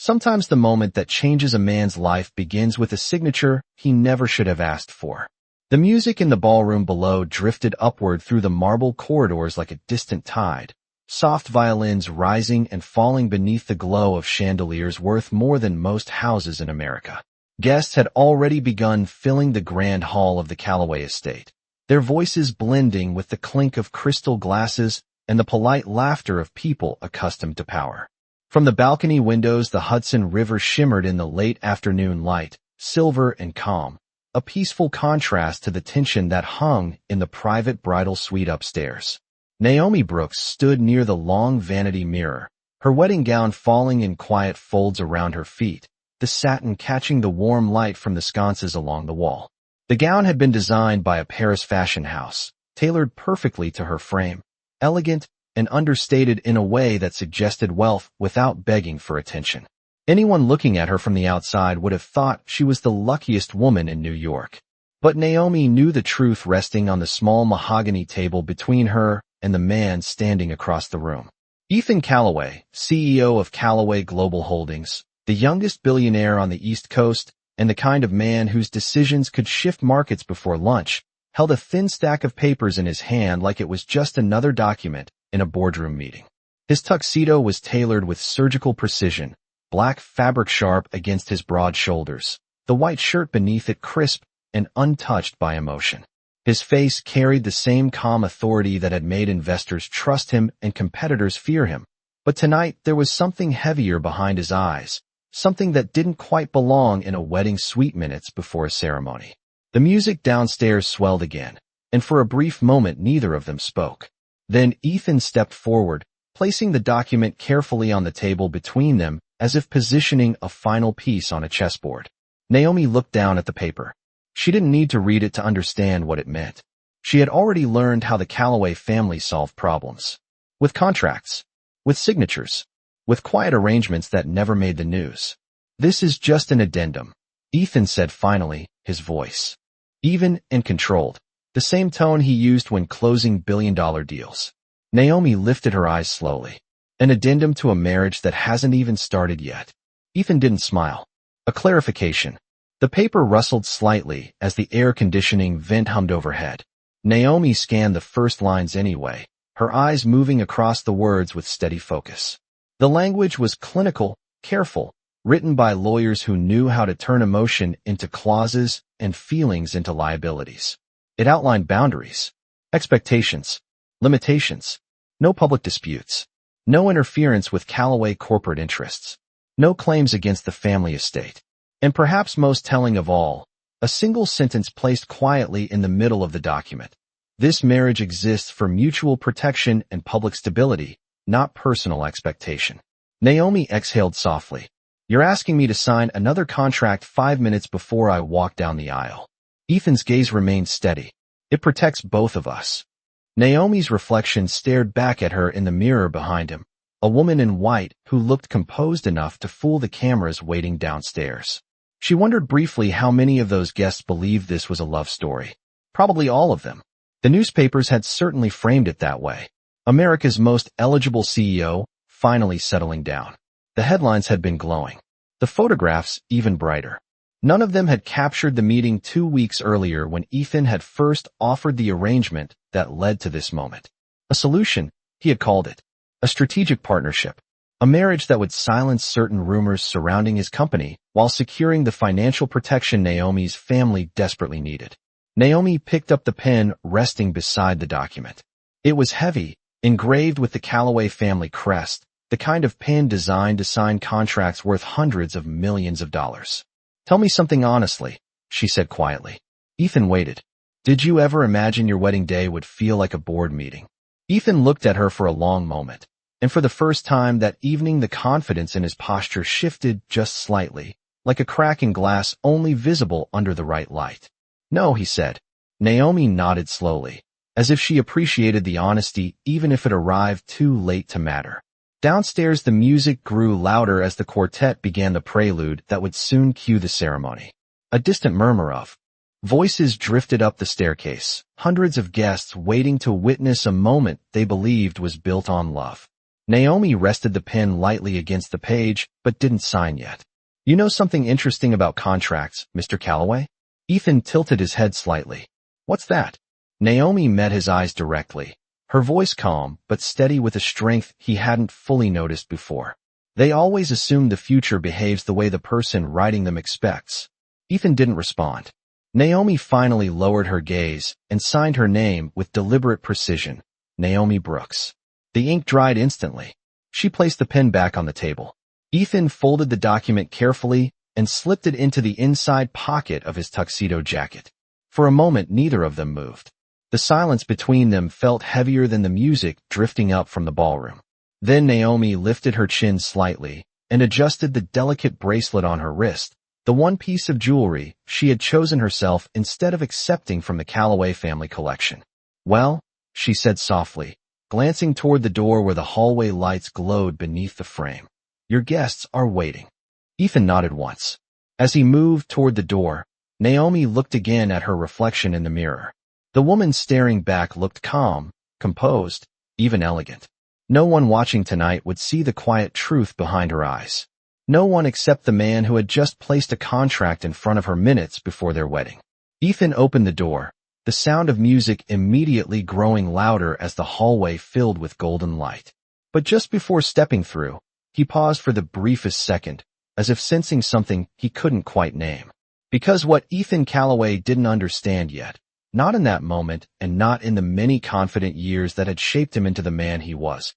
Sometimes the moment that changes a man's life begins with a signature he never should have asked for. The music in the ballroom below drifted upward through the marble corridors like a distant tide, soft violins rising and falling beneath the glow of chandeliers worth more than most houses in America. Guests had already begun filling the grand hall of the Calloway estate, their voices blending with the clink of crystal glasses and the polite laughter of people accustomed to power. From the balcony windows, the Hudson River shimmered in the late afternoon light, silver and calm, a peaceful contrast to the tension that hung in the private bridal suite upstairs. Naomi Brooks stood near the long vanity mirror, her wedding gown falling in quiet folds around her feet, the satin catching the warm light from the sconces along the wall. The gown had been designed by a Paris fashion house, tailored perfectly to her frame, elegant and understated in a way that suggested wealth without begging for attention. Anyone looking at her from the outside would have thought she was the luckiest woman in New York. But Naomi knew the truth resting on the small mahogany table between her and the man standing across the room. Ethan Calloway, CEO of Calloway Global Holdings, the youngest billionaire on the East Coast, and the kind of man whose decisions could shift markets before lunch, held a thin stack of papers in his hand like it was just another document in a boardroom meeting. His tuxedo was tailored with surgical precision, black fabric sharp against his broad shoulders, the white shirt beneath it crisp and untouched by emotion. His face carried the same calm authority that had made investors trust him and competitors fear him. But tonight there was something heavier behind his eyes, something that didn't quite belong in a wedding suite minutes before a ceremony. The music downstairs swelled again, and for a brief moment neither of them spoke. Then Ethan stepped forward, placing the document carefully on the table between them as if positioning a final piece on a chessboard. Naomi looked down at the paper. She didn't need to read it to understand what it meant. She had already learned how the Calloway family solved problems. With contracts. With signatures. With quiet arrangements that never made the news. This is just an addendum, Ethan said finally, his voice even and controlled, the same tone he used when closing billion-dollar deals. Naomi lifted her eyes slowly. An addendum to a marriage that hasn't even started yet. Ethan didn't smile. A clarification. The paper rustled slightly as the air conditioning vent hummed overhead. Naomi scanned the first lines anyway, her eyes moving across the words with steady focus. The language was clinical, careful, written by lawyers who knew how to turn emotion into clauses and feelings into liabilities. It outlined boundaries, expectations, limitations, no public disputes, no interference with Calloway corporate interests, no claims against the family estate. And perhaps most telling of all, a single sentence placed quietly in the middle of the document. This marriage exists for mutual protection and public stability, not personal expectation. Naomi exhaled softly. You're asking me to sign another contract 5 minutes before I walk down the aisle. Ethan's gaze remained steady. It protects both of us. Naomi's reflection stared back at her in the mirror behind him, a woman in white who looked composed enough to fool the cameras waiting downstairs. She wondered briefly how many of those guests believed this was a love story. Probably all of them. The newspapers had certainly framed it that way. America's most eligible CEO, finally settling down. The headlines had been glowing. The photographs even brighter. None of them had captured the meeting 2 weeks earlier when Ethan had first offered the arrangement that led to this moment. A solution, he had called it. A strategic partnership. A marriage that would silence certain rumors surrounding his company while securing the financial protection Naomi's family desperately needed. Naomi picked up the pen resting beside the document. It was heavy, engraved with the Calloway family crest, the kind of pen designed to sign contracts worth hundreds of millions of dollars. Tell me something honestly, she said quietly. Ethan waited. Did you ever imagine your wedding day would feel like a board meeting? Ethan looked at her for a long moment, and for the first time that evening the confidence in his posture shifted just slightly, like a crack in glass only visible under the right light. No, he said. Naomi nodded slowly, as if she appreciated the honesty even if it arrived too late to matter. Downstairs the music grew louder as the quartet began the prelude that would soon cue the ceremony. A distant murmur of voices drifted up the staircase, hundreds of guests waiting to witness a moment they believed was built on love. Naomi rested the pen lightly against the page, but didn't sign yet. You know something interesting about contracts, Mr. Calloway? Ethan tilted his head slightly. What's that? Naomi met his eyes directly, her voice calm but steady with a strength he hadn't fully noticed before. They always assume the future behaves the way the person writing them expects. Ethan didn't respond. Naomi finally lowered her gaze and signed her name with deliberate precision, Naomi Brooks. The ink dried instantly. She placed the pen back on the table. Ethan folded the document carefully and slipped it into the inside pocket of his tuxedo jacket. For a moment, neither of them moved. The silence between them felt heavier than the music drifting up from the ballroom. Then Naomi lifted her chin slightly and adjusted the delicate bracelet on her wrist, the one piece of jewelry she had chosen herself instead of accepting from the Calloway family collection. Well, she said softly, glancing toward the door where the hallway lights glowed beneath the frame. Your guests are waiting. Ethan nodded once. As he moved toward the door, Naomi looked again at her reflection in the mirror. The woman staring back looked calm, composed, even elegant. No one watching tonight would see the quiet truth behind her eyes. No one except the man who had just placed a contract in front of her minutes before their wedding. Ethan opened the door, the sound of music immediately growing louder as the hallway filled with golden light. But just before stepping through, he paused for the briefest second, as if sensing something he couldn't quite name. Because what Ethan Calloway didn't understand yet, not in that moment and not in the many confident years that had shaped him into the man he was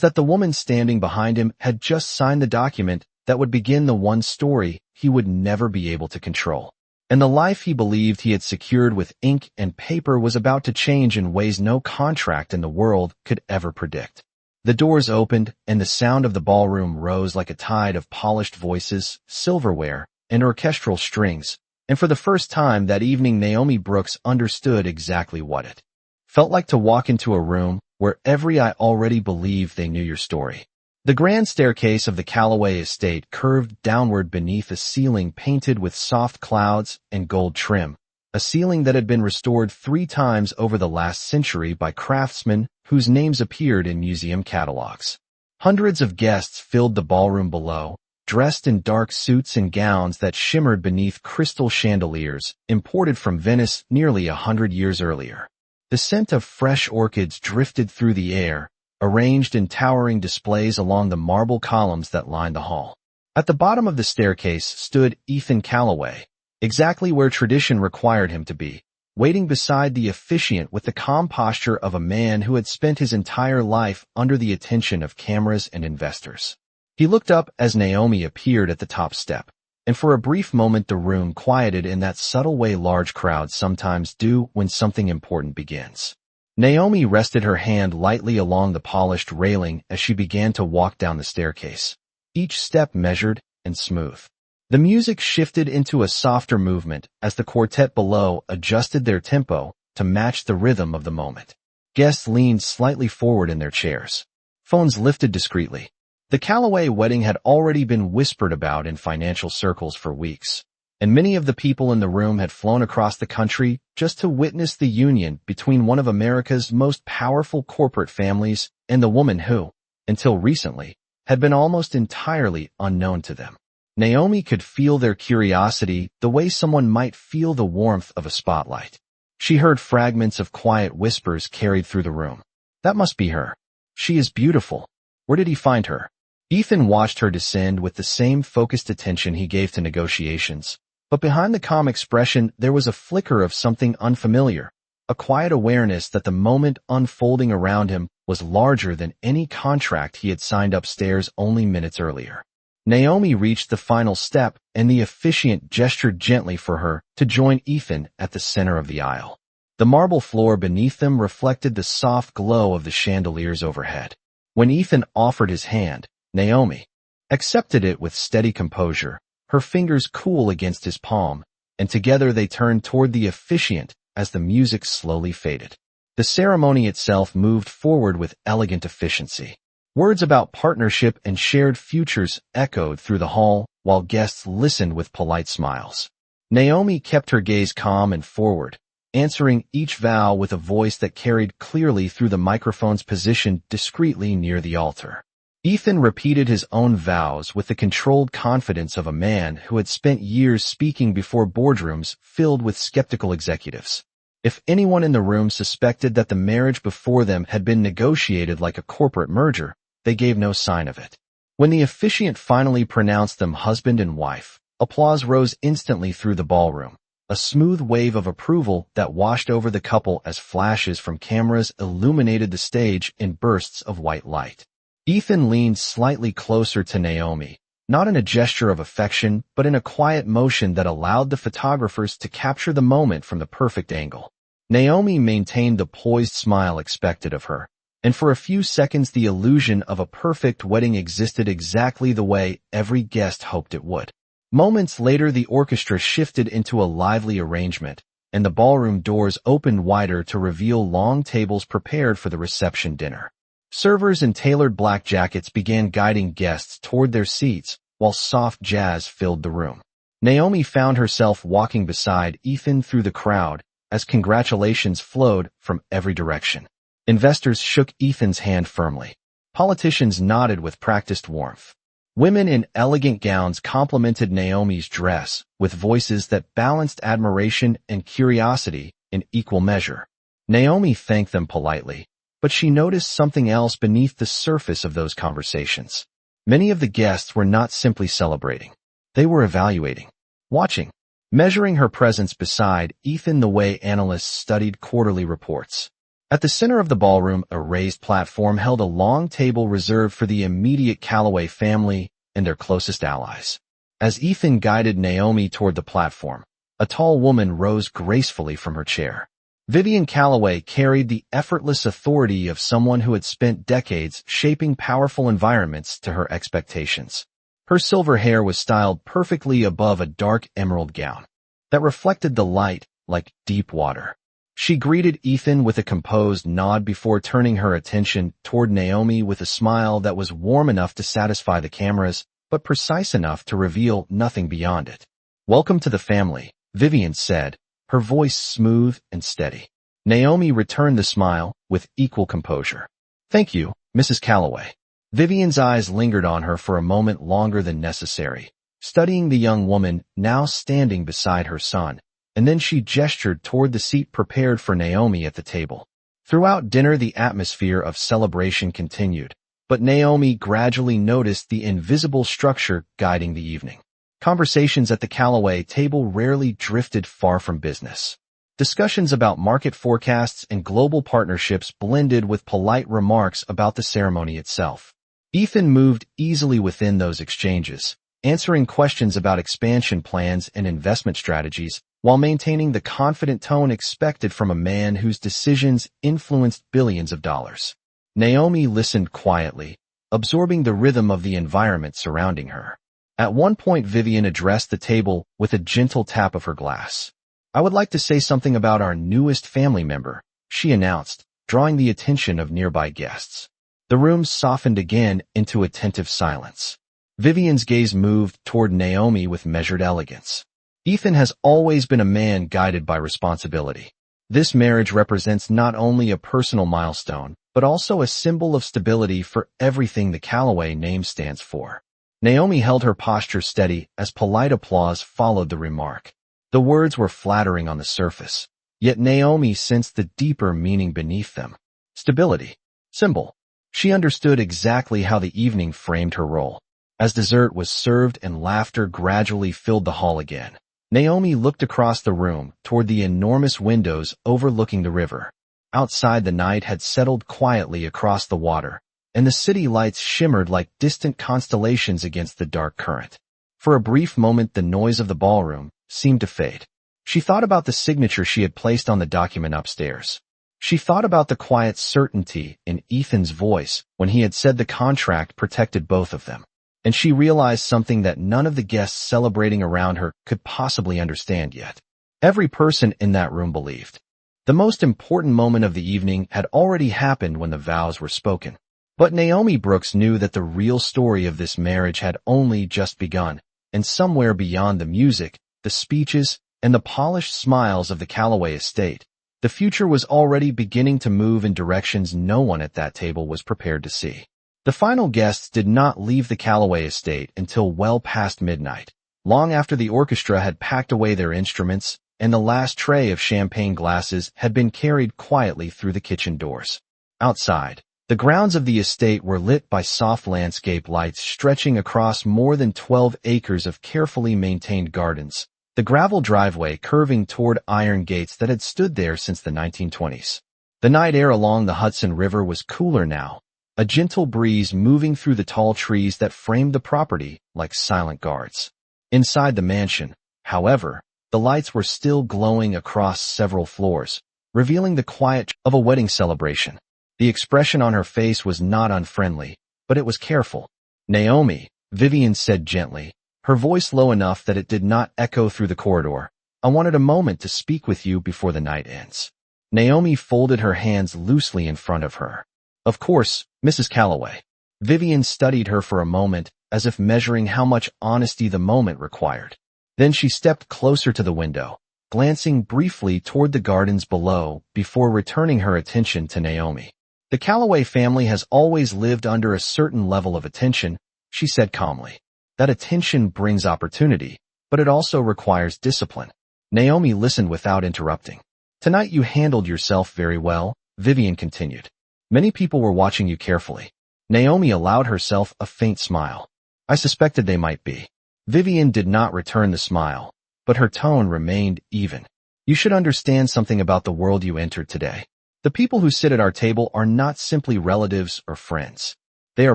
that the woman standing behind him had just signed the document that would begin the one story he would never be able to control. And the life he believed he had secured with ink and paper was about to change in ways no contract in the world could ever predict. The doors opened, and the sound of the ballroom rose like a tide of polished voices, silverware, and orchestral strings, and for the first time that evening Naomi Brooks understood exactly what it felt like to walk into a room where every eye already believed they knew your story. The grand staircase of the Calloway estate curved downward beneath a ceiling painted with soft clouds and gold trim, a ceiling that had been restored 3 times over the last century by craftsmen whose names appeared in museum catalogs. Hundreds of guests filled the ballroom below, dressed in dark suits and gowns that shimmered beneath crystal chandeliers imported from Venice nearly 100 years earlier. The scent of fresh orchids drifted through the air, arranged in towering displays along the marble columns that lined the hall. At the bottom of the staircase stood Ethan Calloway, exactly where tradition required him to be, waiting beside the officiant with the calm posture of a man who had spent his entire life under the attention of cameras and investors. He looked up as Naomi appeared at the top step, and for a brief moment the room quieted in that subtle way large crowds sometimes do when something important begins. Naomi rested her hand lightly along the polished railing as she began to walk down the staircase, each step measured and smooth. The music shifted into a softer movement as the quartet below adjusted their tempo to match the rhythm of the moment. Guests leaned slightly forward in their chairs. Phones lifted discreetly. The Calloway wedding had already been whispered about in financial circles for weeks, and many of the people in the room had flown across the country just to witness the union between one of America's most powerful corporate families and the woman who, until recently, had been almost entirely unknown to them. Naomi could feel their curiosity the way someone might feel the warmth of a spotlight. She heard fragments of quiet whispers carried through the room. That must be her. She is beautiful. Where did he find her? Ethan watched her descend with the same focused attention he gave to negotiations. But behind the calm expression there was a flicker of something unfamiliar, a quiet awareness that the moment unfolding around him was larger than any contract he had signed upstairs only minutes earlier. Naomi reached the final step, and the officiant gestured gently for her to join Ethan at the center of the aisle. The marble floor beneath them reflected the soft glow of the chandeliers overhead. When Ethan offered his hand, Naomi accepted it with steady composure, her fingers cool against his palm, and together they turned toward the officiant as the music slowly faded. The ceremony itself moved forward with elegant efficiency. Words about partnership and shared futures echoed through the hall, while guests listened with polite smiles. Naomi kept her gaze calm and forward, answering each vow with a voice that carried clearly through the microphones positioned discreetly near the altar. Ethan repeated his own vows with the controlled confidence of a man who had spent years speaking before boardrooms filled with skeptical executives. If anyone in the room suspected that the marriage before them had been negotiated like a corporate merger, they gave no sign of it. When the officiant finally pronounced them husband and wife, applause rose instantly through the ballroom, a smooth wave of approval that washed over the couple as flashes from cameras illuminated the stage in bursts of white light. Ethan leaned slightly closer to Naomi, not in a gesture of affection, but in a quiet motion that allowed the photographers to capture the moment from the perfect angle. Naomi maintained the poised smile expected of her, and for a few seconds the illusion of a perfect wedding existed exactly the way every guest hoped it would. Moments later the orchestra shifted into a lively arrangement, and the ballroom doors opened wider to reveal long tables prepared for the reception dinner. Servers in tailored black jackets began guiding guests toward their seats, while soft jazz filled the room. Naomi found herself walking beside Ethan through the crowd as congratulations flowed from every direction. Investors shook Ethan's hand firmly. Politicians nodded with practiced warmth. Women in elegant gowns complimented Naomi's dress with voices that balanced admiration and curiosity in equal measure. Naomi thanked them politely, but she noticed something else beneath the surface of those conversations. Many of the guests were not simply celebrating. They were evaluating, watching, measuring her presence beside Ethan the way analysts studied quarterly reports. At the center of the ballroom, a raised platform held a long table reserved for the immediate Calloway family and their closest allies. As Ethan guided Naomi toward the platform, a tall woman rose gracefully from her chair. Vivian Calloway carried the effortless authority of someone who had spent decades shaping powerful environments to her expectations. Her silver hair was styled perfectly above a dark emerald gown that reflected the light like deep water. She greeted Ethan with a composed nod before turning her attention toward Naomi with a smile that was warm enough to satisfy the cameras, but precise enough to reveal nothing beyond it. "Welcome to the family," Vivian said, her voice smooth and steady. Naomi returned the smile with equal composure. "Thank you, Mrs. Calloway." Vivian's eyes lingered on her for a moment longer than necessary, studying the young woman now standing beside her son, and then she gestured toward the seat prepared for Naomi at the table. Throughout dinner the atmosphere of celebration continued, but Naomi gradually noticed the invisible structure guiding the evening. Conversations at the Calloway table rarely drifted far from business. Discussions about market forecasts and global partnerships blended with polite remarks about the ceremony itself. Ethan moved easily within those exchanges, answering questions about expansion plans and investment strategies, while maintaining the confident tone expected from a man whose decisions influenced billions of dollars. Naomi listened quietly, absorbing the rhythm of the environment surrounding her. At one point Vivian addressed the table with a gentle tap of her glass. "I would like to say something about our newest family member," she announced, drawing the attention of nearby guests. The room softened again into attentive silence. Vivian's gaze moved toward Naomi with measured elegance. "Ethan has always been a man guided by responsibility. This marriage represents not only a personal milestone, but also a symbol of stability for everything the Calloway name stands for." Naomi held her posture steady as polite applause followed the remark. The words were flattering on the surface, yet Naomi sensed the deeper meaning beneath them. Stability. Symbol. She understood exactly how the evening framed her role. As dessert was served and laughter gradually filled the hall again, Naomi looked across the room toward the enormous windows overlooking the river. Outside the night had settled quietly across the water, and the city lights shimmered like distant constellations against the dark current. For a brief moment the noise of the ballroom seemed to fade. She thought about the signature she had placed on the document upstairs. She thought about the quiet certainty in Ethan's voice when he had said the contract protected both of them. And she realized something that none of the guests celebrating around her could possibly understand yet. Every person in that room believed. The most important moment of the evening had already happened when the vows were spoken. But Naomi Brooks knew that the real story of this marriage had only just begun, and somewhere beyond the music, the speeches, and the polished smiles of the Calloway estate, the future was already beginning to move in directions no one at that table was prepared to see. The final guests did not leave the Calloway estate until well past midnight, long after the orchestra had packed away their instruments and the last tray of champagne glasses had been carried quietly through the kitchen doors. Outside, the grounds of the estate were lit by soft landscape lights stretching across more than 12 acres of carefully maintained gardens, the gravel driveway curving toward iron gates that had stood there since the 1920s. The night air along the Hudson River was cooler now, a gentle breeze moving through the tall trees that framed the property like silent guards. Inside the mansion, however, the lights were still glowing across several floors, revealing the quiet of a wedding celebration. The expression on her face was not unfriendly, but it was careful. "Naomi," Vivian said gently, her voice low enough that it did not echo through the corridor. "I wanted a moment to speak with you before the night ends." Naomi folded her hands loosely in front of her. "Of course, Mrs. Calloway." Vivian studied her for a moment, as if measuring how much honesty the moment required. Then she stepped closer to the window, glancing briefly toward the gardens below before returning her attention to Naomi. "The Calloway family has always lived under a certain level of attention," she said calmly. "That attention brings opportunity, but it also requires discipline." Naomi listened without interrupting. "Tonight you handled yourself very well," Vivian continued. "Many people were watching you carefully." Naomi allowed herself a faint smile. "I suspected they might be." Vivian did not return the smile, but her tone remained even. "You should understand something about the world you entered today. The people who sit at our table are not simply relatives or friends. They are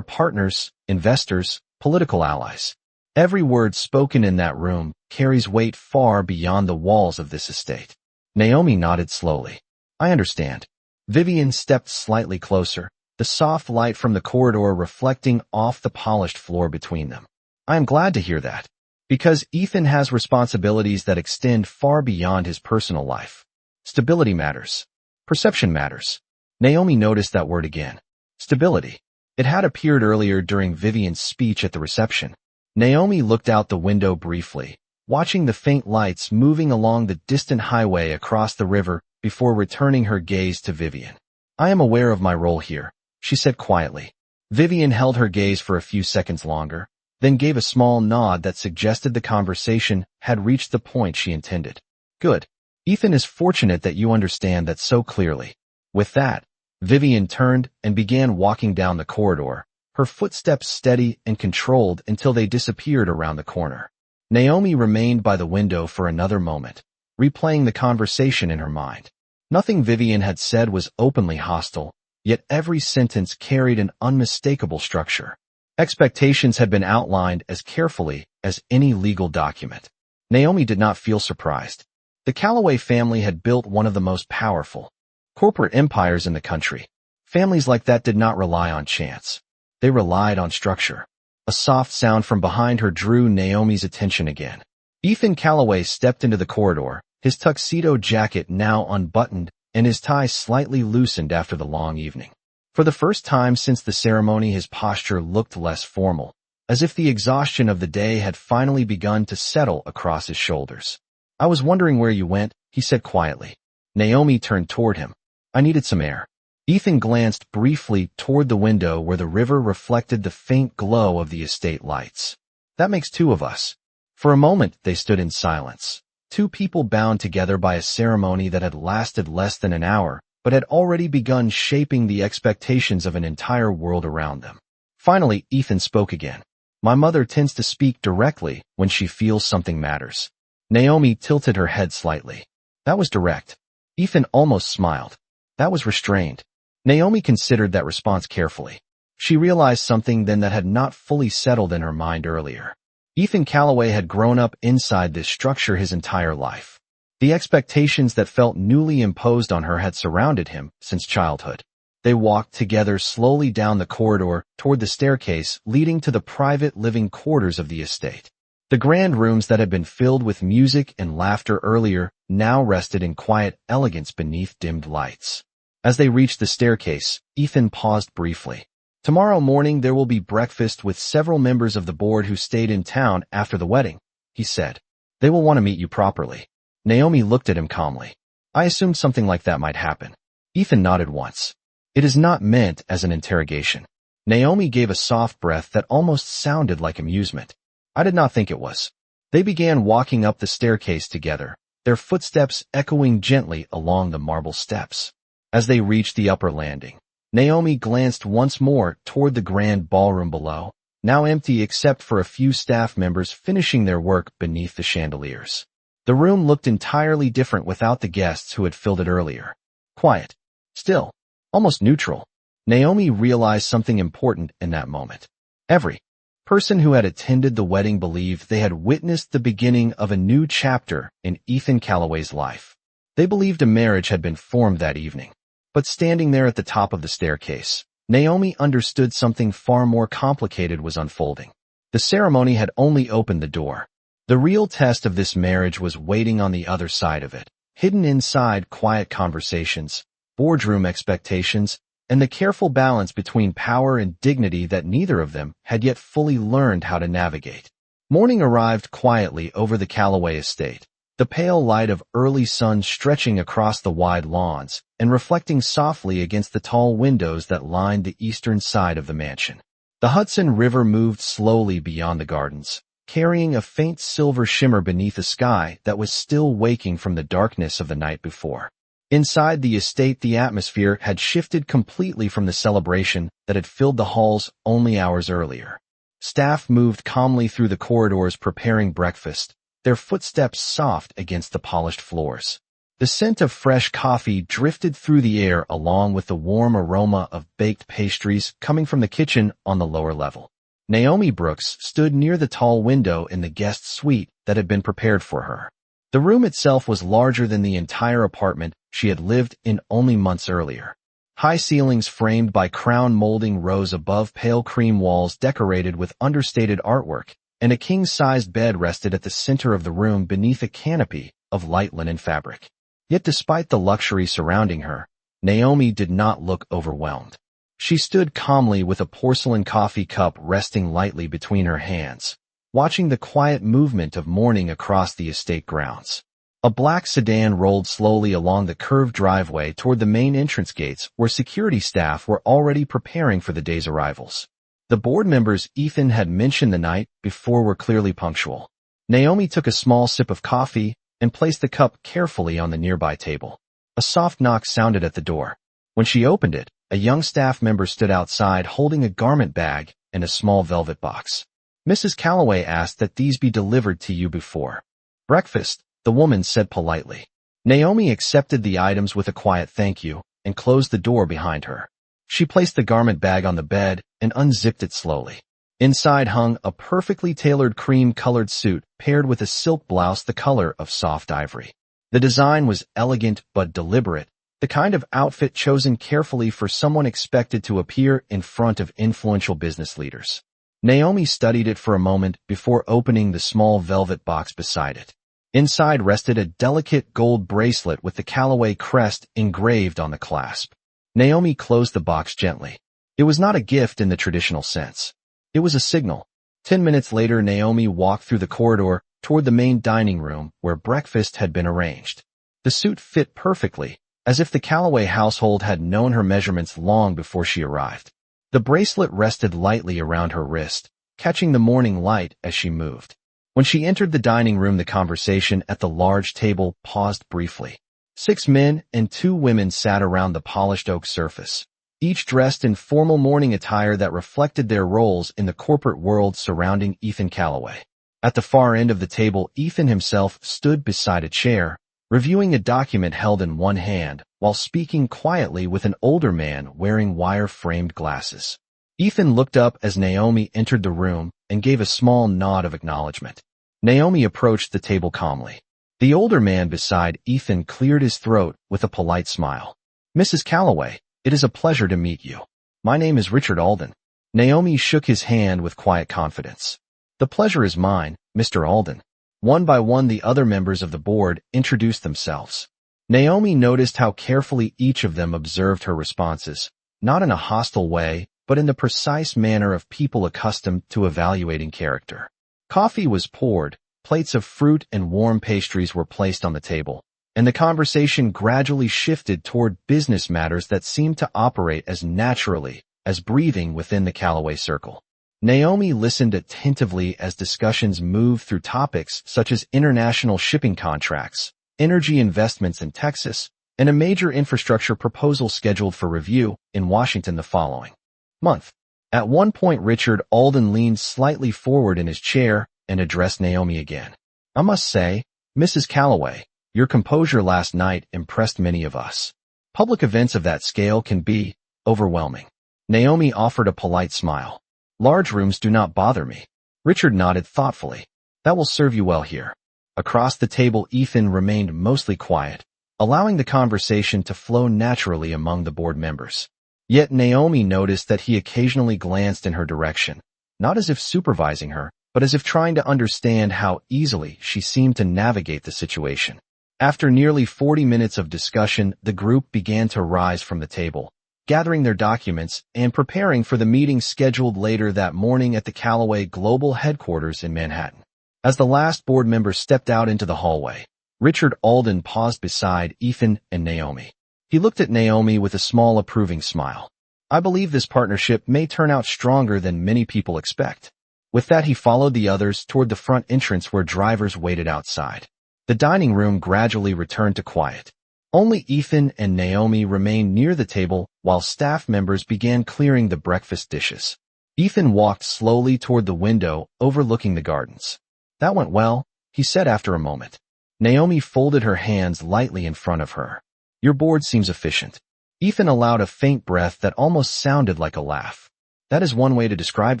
partners, investors, political allies. Every word spoken in that room carries weight far beyond the walls of this estate." Naomi nodded slowly. "I understand." Vivian stepped slightly closer, the soft light from the corridor reflecting off the polished floor between them. "I am glad to hear that. Because Ethan has responsibilities that extend far beyond his personal life. Stability matters. Perception matters." Naomi noticed that word again. Stability. It had appeared earlier during Vivian's speech at the reception. Naomi looked out the window briefly, watching the faint lights moving along the distant highway across the river before returning her gaze to Vivian. "I am aware of my role here," she said quietly. Vivian held her gaze for a few seconds longer, then gave a small nod that suggested the conversation had reached the point she intended. "Good. Ethan is fortunate that you understand that so clearly." With that, Vivian turned and began walking down the corridor, her footsteps steady and controlled until they disappeared around the corner. Naomi remained by the window for another moment, replaying the conversation in her mind. Nothing Vivian had said was openly hostile, yet every sentence carried an unmistakable structure. Expectations had been outlined as carefully as any legal document. Naomi did not feel surprised. The Calloway family had built one of the most powerful corporate empires in the country. Families like that did not rely on chance. They relied on structure. A soft sound from behind her drew Naomi's attention again. Ethan Calloway stepped into the corridor, his tuxedo jacket now unbuttoned and his tie slightly loosened after the long evening. For the first time since the ceremony, his posture looked less formal, as if the exhaustion of the day had finally begun to settle across his shoulders. "I was wondering where you went," he said quietly. Naomi turned toward him. "I needed some air." Ethan glanced briefly toward the window where the river reflected the faint glow of the estate lights. "That makes two of us." For a moment they stood in silence, two people bound together by a ceremony that had lasted less than an hour, but had already begun shaping the expectations of an entire world around them. Finally, Ethan spoke again. "My mother tends to speak directly when she feels something matters." Naomi tilted her head slightly. That was direct. Ethan almost smiled. That was restrained. Naomi considered that response carefully. She realized something then that had not fully settled in her mind earlier. Ethan Calloway had grown up inside this structure his entire life. The expectations that felt newly imposed on her had surrounded him since childhood. They walked together slowly down the corridor toward the staircase leading to the private living quarters of the estate. The grand rooms that had been filled with music and laughter earlier now rested in quiet elegance beneath dimmed lights. As they reached the staircase, Ethan paused briefly. "Tomorrow morning there will be breakfast with several members of the board who stayed in town after the wedding," he said. "They will want to meet you properly." Naomi looked at him calmly. "I assumed something like that might happen." Ethan nodded once. "It is not meant as an interrogation." Naomi gave a soft breath that almost sounded like amusement. I did not think it was. They began walking up the staircase together, their footsteps echoing gently along the marble steps. As they reached the upper landing, Naomi glanced once more toward the grand ballroom below, now empty except for a few staff members finishing their work beneath the chandeliers. The room looked entirely different without the guests who had filled it earlier. Quiet. Still. Almost neutral. Naomi realized something important in that moment. Every person who had attended the wedding believed they had witnessed the beginning of a new chapter in Ethan Calloway's life. They believed a marriage had been formed that evening. But standing there at the top of the staircase, Naomi understood something far more complicated was unfolding. The ceremony had only opened the door. The real test of this marriage was waiting on the other side of it, hidden inside quiet conversations, boardroom expectations, and the careful balance between power and dignity that neither of them had yet fully learned how to navigate. Morning arrived quietly over the Calloway estate, the pale light of early sun stretching across the wide lawns and reflecting softly against the tall windows that lined the eastern side of the mansion. The Hudson River moved slowly beyond the gardens, carrying a faint silver shimmer beneath a sky that was still waking from the darkness of the night before. Inside the estate, the atmosphere had shifted completely from the celebration that had filled the halls only hours earlier. Staff moved calmly through the corridors preparing breakfast, their footsteps soft against the polished floors. The scent of fresh coffee drifted through the air along with the warm aroma of baked pastries coming from the kitchen on the lower level. Naomi Brooks stood near the tall window in the guest suite that had been prepared for her. The room itself was larger than the entire apartment she had lived in only months earlier. High ceilings framed by crown molding rose above pale cream walls decorated with understated artwork, and a king-sized bed rested at the center of the room beneath a canopy of light linen fabric. Yet despite the luxury surrounding her, Naomi did not look overwhelmed. She stood calmly with a porcelain coffee cup resting lightly between her hands, watching the quiet movement of morning across the estate grounds. A black sedan rolled slowly along the curved driveway toward the main entrance gates where security staff were already preparing for the day's arrivals. The board members Ethan had mentioned the night before were clearly punctual. Naomi took a small sip of coffee and placed the cup carefully on the nearby table. A soft knock sounded at the door. When she opened it, a young staff member stood outside holding a garment bag and a small velvet box. Mrs. Calloway asked that these be delivered to you before breakfast, the woman said politely. Naomi accepted the items with a quiet thank you and closed the door behind her. She placed the garment bag on the bed and unzipped it slowly. Inside hung a perfectly tailored cream-colored suit paired with a silk blouse the color of soft ivory. The design was elegant but deliberate, the kind of outfit chosen carefully for someone expected to appear in front of influential business leaders. Naomi studied it for a moment before opening the small velvet box beside it. Inside rested a delicate gold bracelet with the Calloway crest engraved on the clasp. Naomi closed the box gently. It was not a gift in the traditional sense. It was a signal. 10 minutes later, Naomi walked through the corridor toward the main dining room where breakfast had been arranged. The suit fit perfectly, as if the Calloway household had known her measurements long before she arrived. The bracelet rested lightly around her wrist, catching the morning light as she moved. When she entered the dining room, the conversation at the large table paused briefly. 6 men and 2 women sat around the polished oak surface, each dressed in formal morning attire that reflected their roles in the corporate world surrounding Ethan Calloway. At the far end of the table, Ethan himself stood beside a chair, reviewing a document held in one hand, while speaking quietly with an older man wearing wire-framed glasses. Ethan looked up as Naomi entered the room and gave a small nod of acknowledgement. Naomi approached the table calmly. The older man beside Ethan cleared his throat with a polite smile. Mrs. Calloway, it is a pleasure to meet you. My name is Richard Alden. Naomi shook his hand with quiet confidence. The pleasure is mine, Mr. Alden. One by one, the other members of the board introduced themselves. Naomi noticed how carefully each of them observed her responses, not in a hostile way, but in the precise manner of people accustomed to evaluating character. Coffee was poured, plates of fruit and warm pastries were placed on the table, and the conversation gradually shifted toward business matters that seemed to operate as naturally as breathing within the Calloway circle. Naomi listened attentively as discussions moved through topics such as international shipping contracts, energy investments in Texas, and a major infrastructure proposal scheduled for review in Washington the following month. At one point, Richard Alden leaned slightly forward in his chair and addressed Naomi again. "I must say, Mrs. Calloway, your composure last night impressed many of us. Public events of that scale can be overwhelming." Naomi offered a polite smile. "Large rooms do not bother me." Richard nodded thoughtfully. "That will serve you well here." Across the table, Ethan remained mostly quiet, allowing the conversation to flow naturally among the board members. Yet Naomi noticed that he occasionally glanced in her direction, not as if supervising her, but as if trying to understand how easily she seemed to navigate the situation. After nearly 40 minutes of discussion, the group began to rise from the table, gathering their documents and preparing for the meeting scheduled later that morning at the Calloway Global headquarters in Manhattan. As the last board member stepped out into the hallway, Richard Alden paused beside Ethan and Naomi. He looked at Naomi with a small approving smile. "I believe this partnership may turn out stronger than many people expect." With that, he followed the others toward the front entrance where drivers waited outside. The dining room gradually returned to quiet. Only Ethan and Naomi remained near the table while staff members began clearing the breakfast dishes. Ethan walked slowly toward the window overlooking the gardens. "That went well," he said after a moment. Naomi folded her hands lightly in front of her. "Your board seems efficient." Ethan allowed a faint breath that almost sounded like a laugh. "That is one way to describe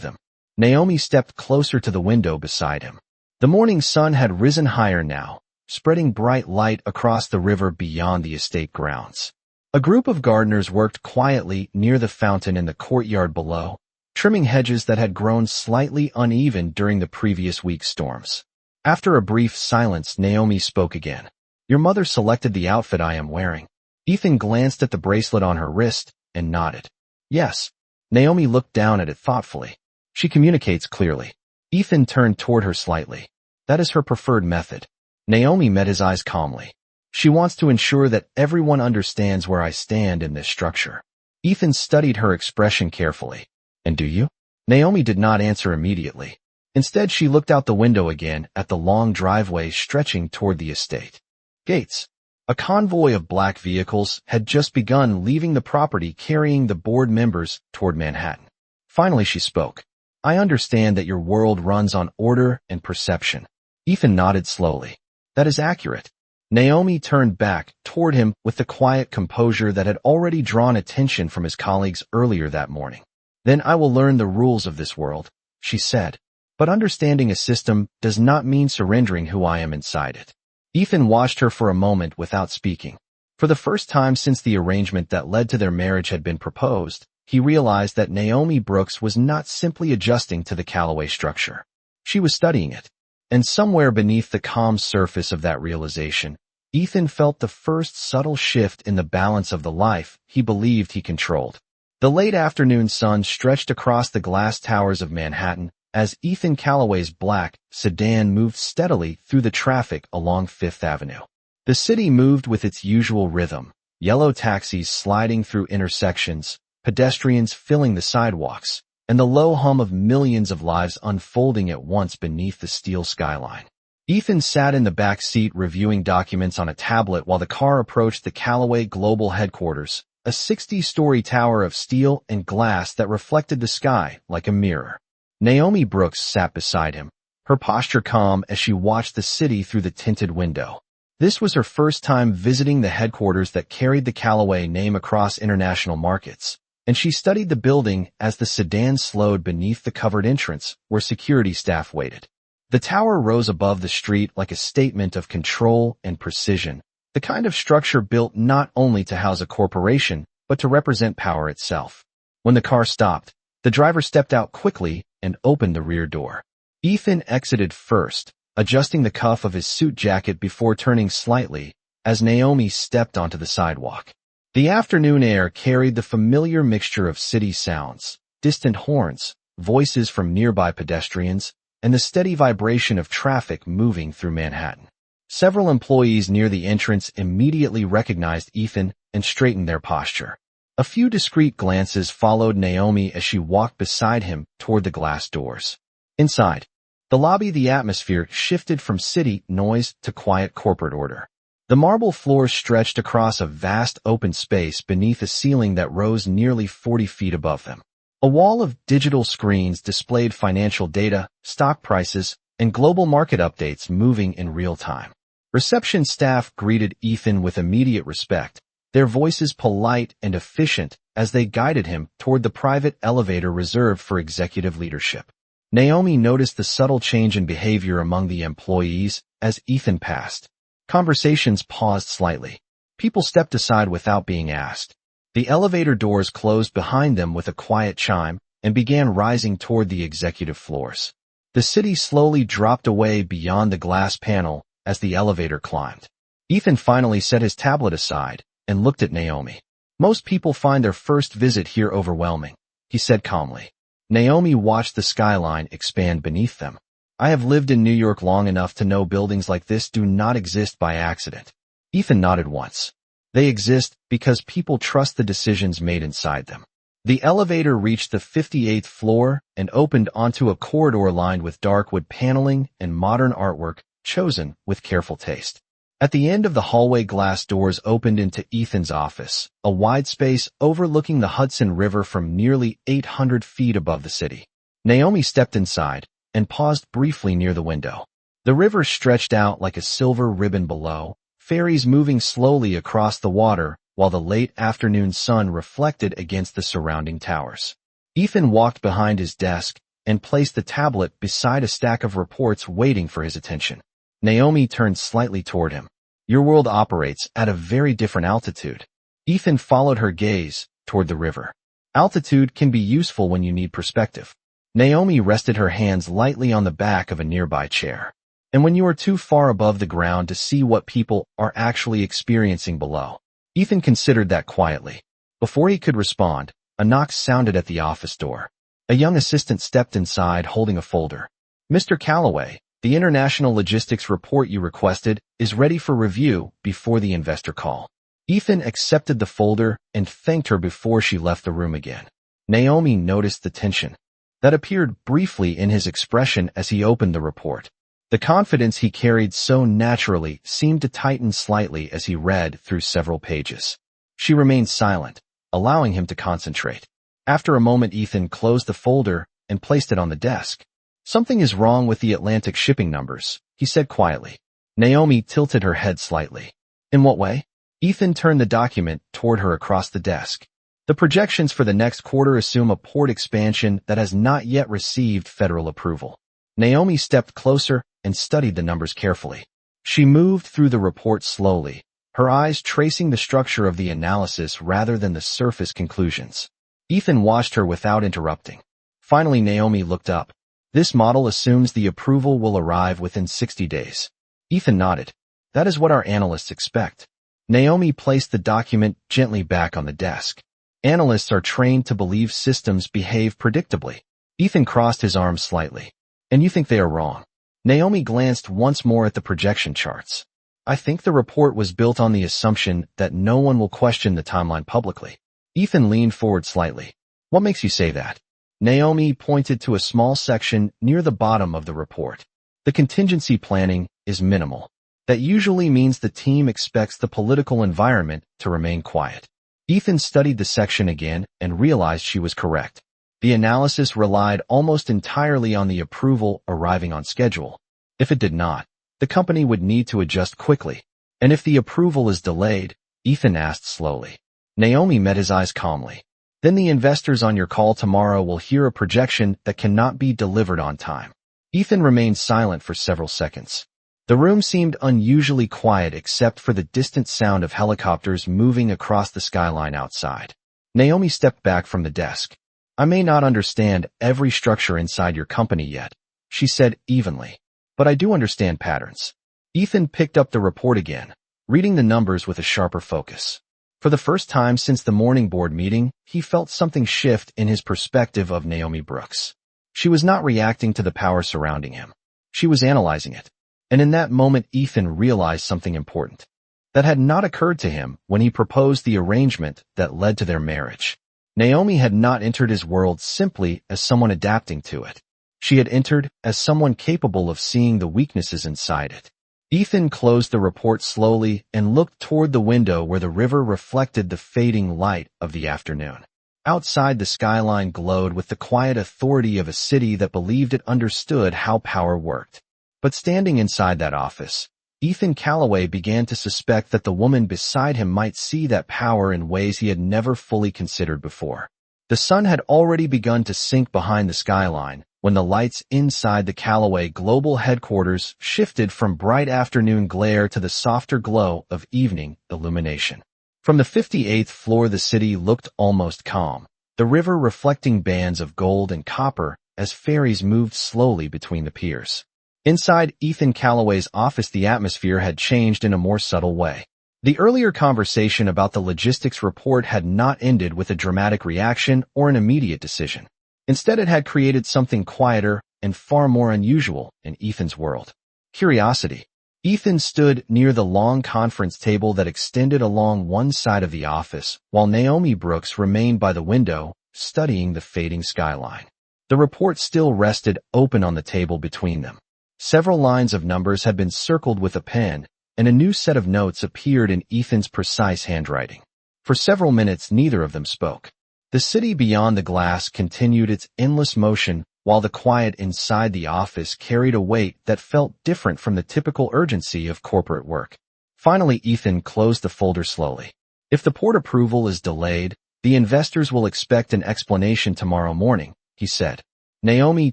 them." Naomi stepped closer to the window beside him. The morning sun had risen higher now, spreading bright light across the river beyond the estate grounds. A group of gardeners worked quietly near the fountain in the courtyard below, trimming hedges that had grown slightly uneven during the previous week's storms. After a brief silence, Naomi spoke again. "Your mother selected the outfit I am wearing." Ethan glanced at the bracelet on her wrist and nodded. "Yes." Naomi looked down at it thoughtfully. "She communicates clearly." Ethan turned toward her slightly. "That is her preferred method." Naomi met his eyes calmly. "She wants to ensure that everyone understands where I stand in this structure." Ethan studied her expression carefully. "And do you?" Naomi did not answer immediately. Instead, she looked out the window again at the long driveway stretching toward the estate gates. A convoy of black vehicles had just begun leaving the property carrying the board members toward Manhattan. Finally, she spoke. "I understand that your world runs on order and perception." Ethan nodded slowly. "That is accurate." Naomi turned back toward him with the quiet composure that had already drawn attention from his colleagues earlier that morning. "Then I will learn the rules of this world," she said. "But understanding a system does not mean surrendering who I am inside it." Ethan watched her for a moment without speaking. For the first time since the arrangement that led to their marriage had been proposed, he realized that Naomi Brooks was not simply adjusting to the Calloway structure. She was studying it. And somewhere beneath the calm surface of that realization, Ethan felt the first subtle shift in the balance of the life he believed he controlled. The late afternoon sun stretched across the glass towers of Manhattan as Ethan Calloway's black sedan moved steadily through the traffic along Fifth Avenue. The city moved with its usual rhythm, yellow taxis sliding through intersections, pedestrians filling the sidewalks, and the low hum of millions of lives unfolding at once beneath the steel skyline. Ethan sat in the back seat reviewing documents on a tablet while the car approached the Calloway Global headquarters, a 60-story tower of steel and glass that reflected the sky like a mirror. Naomi Brooks sat beside him, her posture calm as she watched the city through the tinted window. This was her first time visiting the headquarters that carried the Calloway name across international markets, and she studied the building as the sedan slowed beneath the covered entrance where security staff waited. The tower rose above the street like a statement of control and precision, the kind of structure built not only to house a corporation, but to represent power itself. When the car stopped, the driver stepped out quickly and opened the rear door. Ethan exited first, adjusting the cuff of his suit jacket before turning slightly as Naomi stepped onto the sidewalk. The afternoon air carried the familiar mixture of city sounds, distant horns, voices from nearby pedestrians, and the steady vibration of traffic moving through Manhattan. Several employees near the entrance immediately recognized Ethan and straightened their posture. A few discreet glances followed Naomi as she walked beside him toward the glass doors. Inside the lobby, the atmosphere shifted from city noise to quiet corporate order. The marble floors stretched across a vast open space beneath a ceiling that rose nearly 40 feet above them. A wall of digital screens displayed financial data, stock prices, and global market updates moving in real time. Reception staff greeted Ethan with immediate respect, their voices polite and efficient as they guided him toward the private elevator reserved for executive leadership. Naomi noticed the subtle change in behavior among the employees as Ethan passed. Conversations paused slightly. People stepped aside without being asked. The elevator doors closed behind them with a quiet chime and began rising toward the executive floors. The city slowly dropped away beyond the glass panel as the elevator climbed. Ethan finally set his tablet aside and looked at Naomi. "Most people find their first visit here overwhelming," he said calmly. Naomi watched the skyline expand beneath them. "I have lived in New York long enough to know buildings like this do not exist by accident." Ethan nodded once. They exist because people trust the decisions made inside them. The elevator reached the 58th floor and opened onto a corridor lined with dark wood paneling and modern artwork chosen with careful taste. At the end of the hallway, glass doors opened into Ethan's office, a wide space overlooking the Hudson River from nearly 800 feet above the city. Naomi stepped inside and paused briefly near the window. The river stretched out like a silver ribbon below, ferries moving slowly across the water while the late afternoon sun reflected against the surrounding towers. Ethan walked behind his desk and placed the tablet beside a stack of reports waiting for his attention. Naomi turned slightly toward him. "Your world operates at a very different altitude." Ethan followed her gaze toward the river. "Altitude can be useful when you need perspective." Naomi rested her hands lightly on the back of a nearby chair. "And when you are too far above the ground to see what people are actually experiencing below." Ethan considered that quietly. Before he could respond, a knock sounded at the office door. A young assistant stepped inside holding a folder. "Mr. Calloway, the international logistics report you requested is ready for review before the investor call." Ethan accepted the folder and thanked her before she left the room again. Naomi noticed the tension that appeared briefly in his expression as he opened the report. The confidence he carried so naturally seemed to tighten slightly as he read through several pages. She remained silent, allowing him to concentrate. After a moment, Ethan closed the folder and placed it on the desk. "Something is wrong with the Atlantic shipping numbers," he said quietly. Naomi tilted her head slightly. "In what way?" Ethan turned the document toward her across the desk. "The projections for the next quarter assume a port expansion that has not yet received federal approval." Naomi stepped closer and studied the numbers carefully. She moved through the report slowly, her eyes tracing the structure of the analysis rather than the surface conclusions. Ethan watched her without interrupting. Finally, Naomi looked up. "This model assumes the approval will arrive within 60 days. Ethan nodded. "That is what our analysts expect." Naomi placed the document gently back on the desk. "Analysts are trained to believe systems behave predictably." Ethan crossed his arms slightly. "And you think they are wrong?" Naomi glanced once more at the projection charts. "I think the report was built on the assumption that no one will question the timeline publicly." Ethan leaned forward slightly. "What makes you say that?" Naomi pointed to a small section near the bottom of the report. "The contingency planning is minimal. That usually means the team expects the political environment to remain quiet." Ethan studied the section again and realized she was correct. The analysis relied almost entirely on the approval arriving on schedule. If it did not, the company would need to adjust quickly. "And if the approval is delayed?" Ethan asked slowly. Naomi met his eyes calmly. "Then the investors on your call tomorrow will hear a projection that cannot be delivered on time." Ethan remained silent for several seconds. The room seemed unusually quiet except for the distant sound of helicopters moving across the skyline outside. Naomi stepped back from the desk. "I may not understand every structure inside your company yet," she said evenly, "but I do understand patterns." Ethan picked up the report again, reading the numbers with a sharper focus. For the first time since the morning board meeting, he felt something shift in his perspective of Naomi Brooks. She was not reacting to the power surrounding him. She was analyzing it. And in that moment, Ethan realized something important. That had not occurred to him when he proposed the arrangement that led to their marriage. Naomi had not entered his world simply as someone adapting to it. She had entered as someone capable of seeing the weaknesses inside it. Ethan closed the report slowly and looked toward the window where the river reflected the fading light of the afternoon. Outside, the skyline glowed with the quiet authority of a city that believed it understood how power worked. But standing inside that office, Ethan Calloway began to suspect that the woman beside him might see that power in ways he had never fully considered before. The sun had already begun to sink behind the skyline when the lights inside the Calloway Global headquarters shifted from bright afternoon glare to the softer glow of evening illumination. From the 58th floor, the city looked almost calm, the river reflecting bands of gold and copper as ferries moved slowly between the piers. Inside Ethan Calloway's office, the atmosphere had changed in a more subtle way. The earlier conversation about the logistics report had not ended with a dramatic reaction or an immediate decision. Instead, it had created something quieter and far more unusual in Ethan's world. Curiosity. Ethan stood near the long conference table that extended along one side of the office, while Naomi Brooks remained by the window, studying the fading skyline. The report still rested open on the table between them. Several lines of numbers had been circled with a pen, and a new set of notes appeared in Ethan's precise handwriting. For several minutes, neither of them spoke. The city beyond the glass continued its endless motion, while the quiet inside the office carried a weight that felt different from the typical urgency of corporate work. Finally, Ethan closed the folder slowly. If the port approval is delayed, the investors will expect an explanation tomorrow morning, he said. Naomi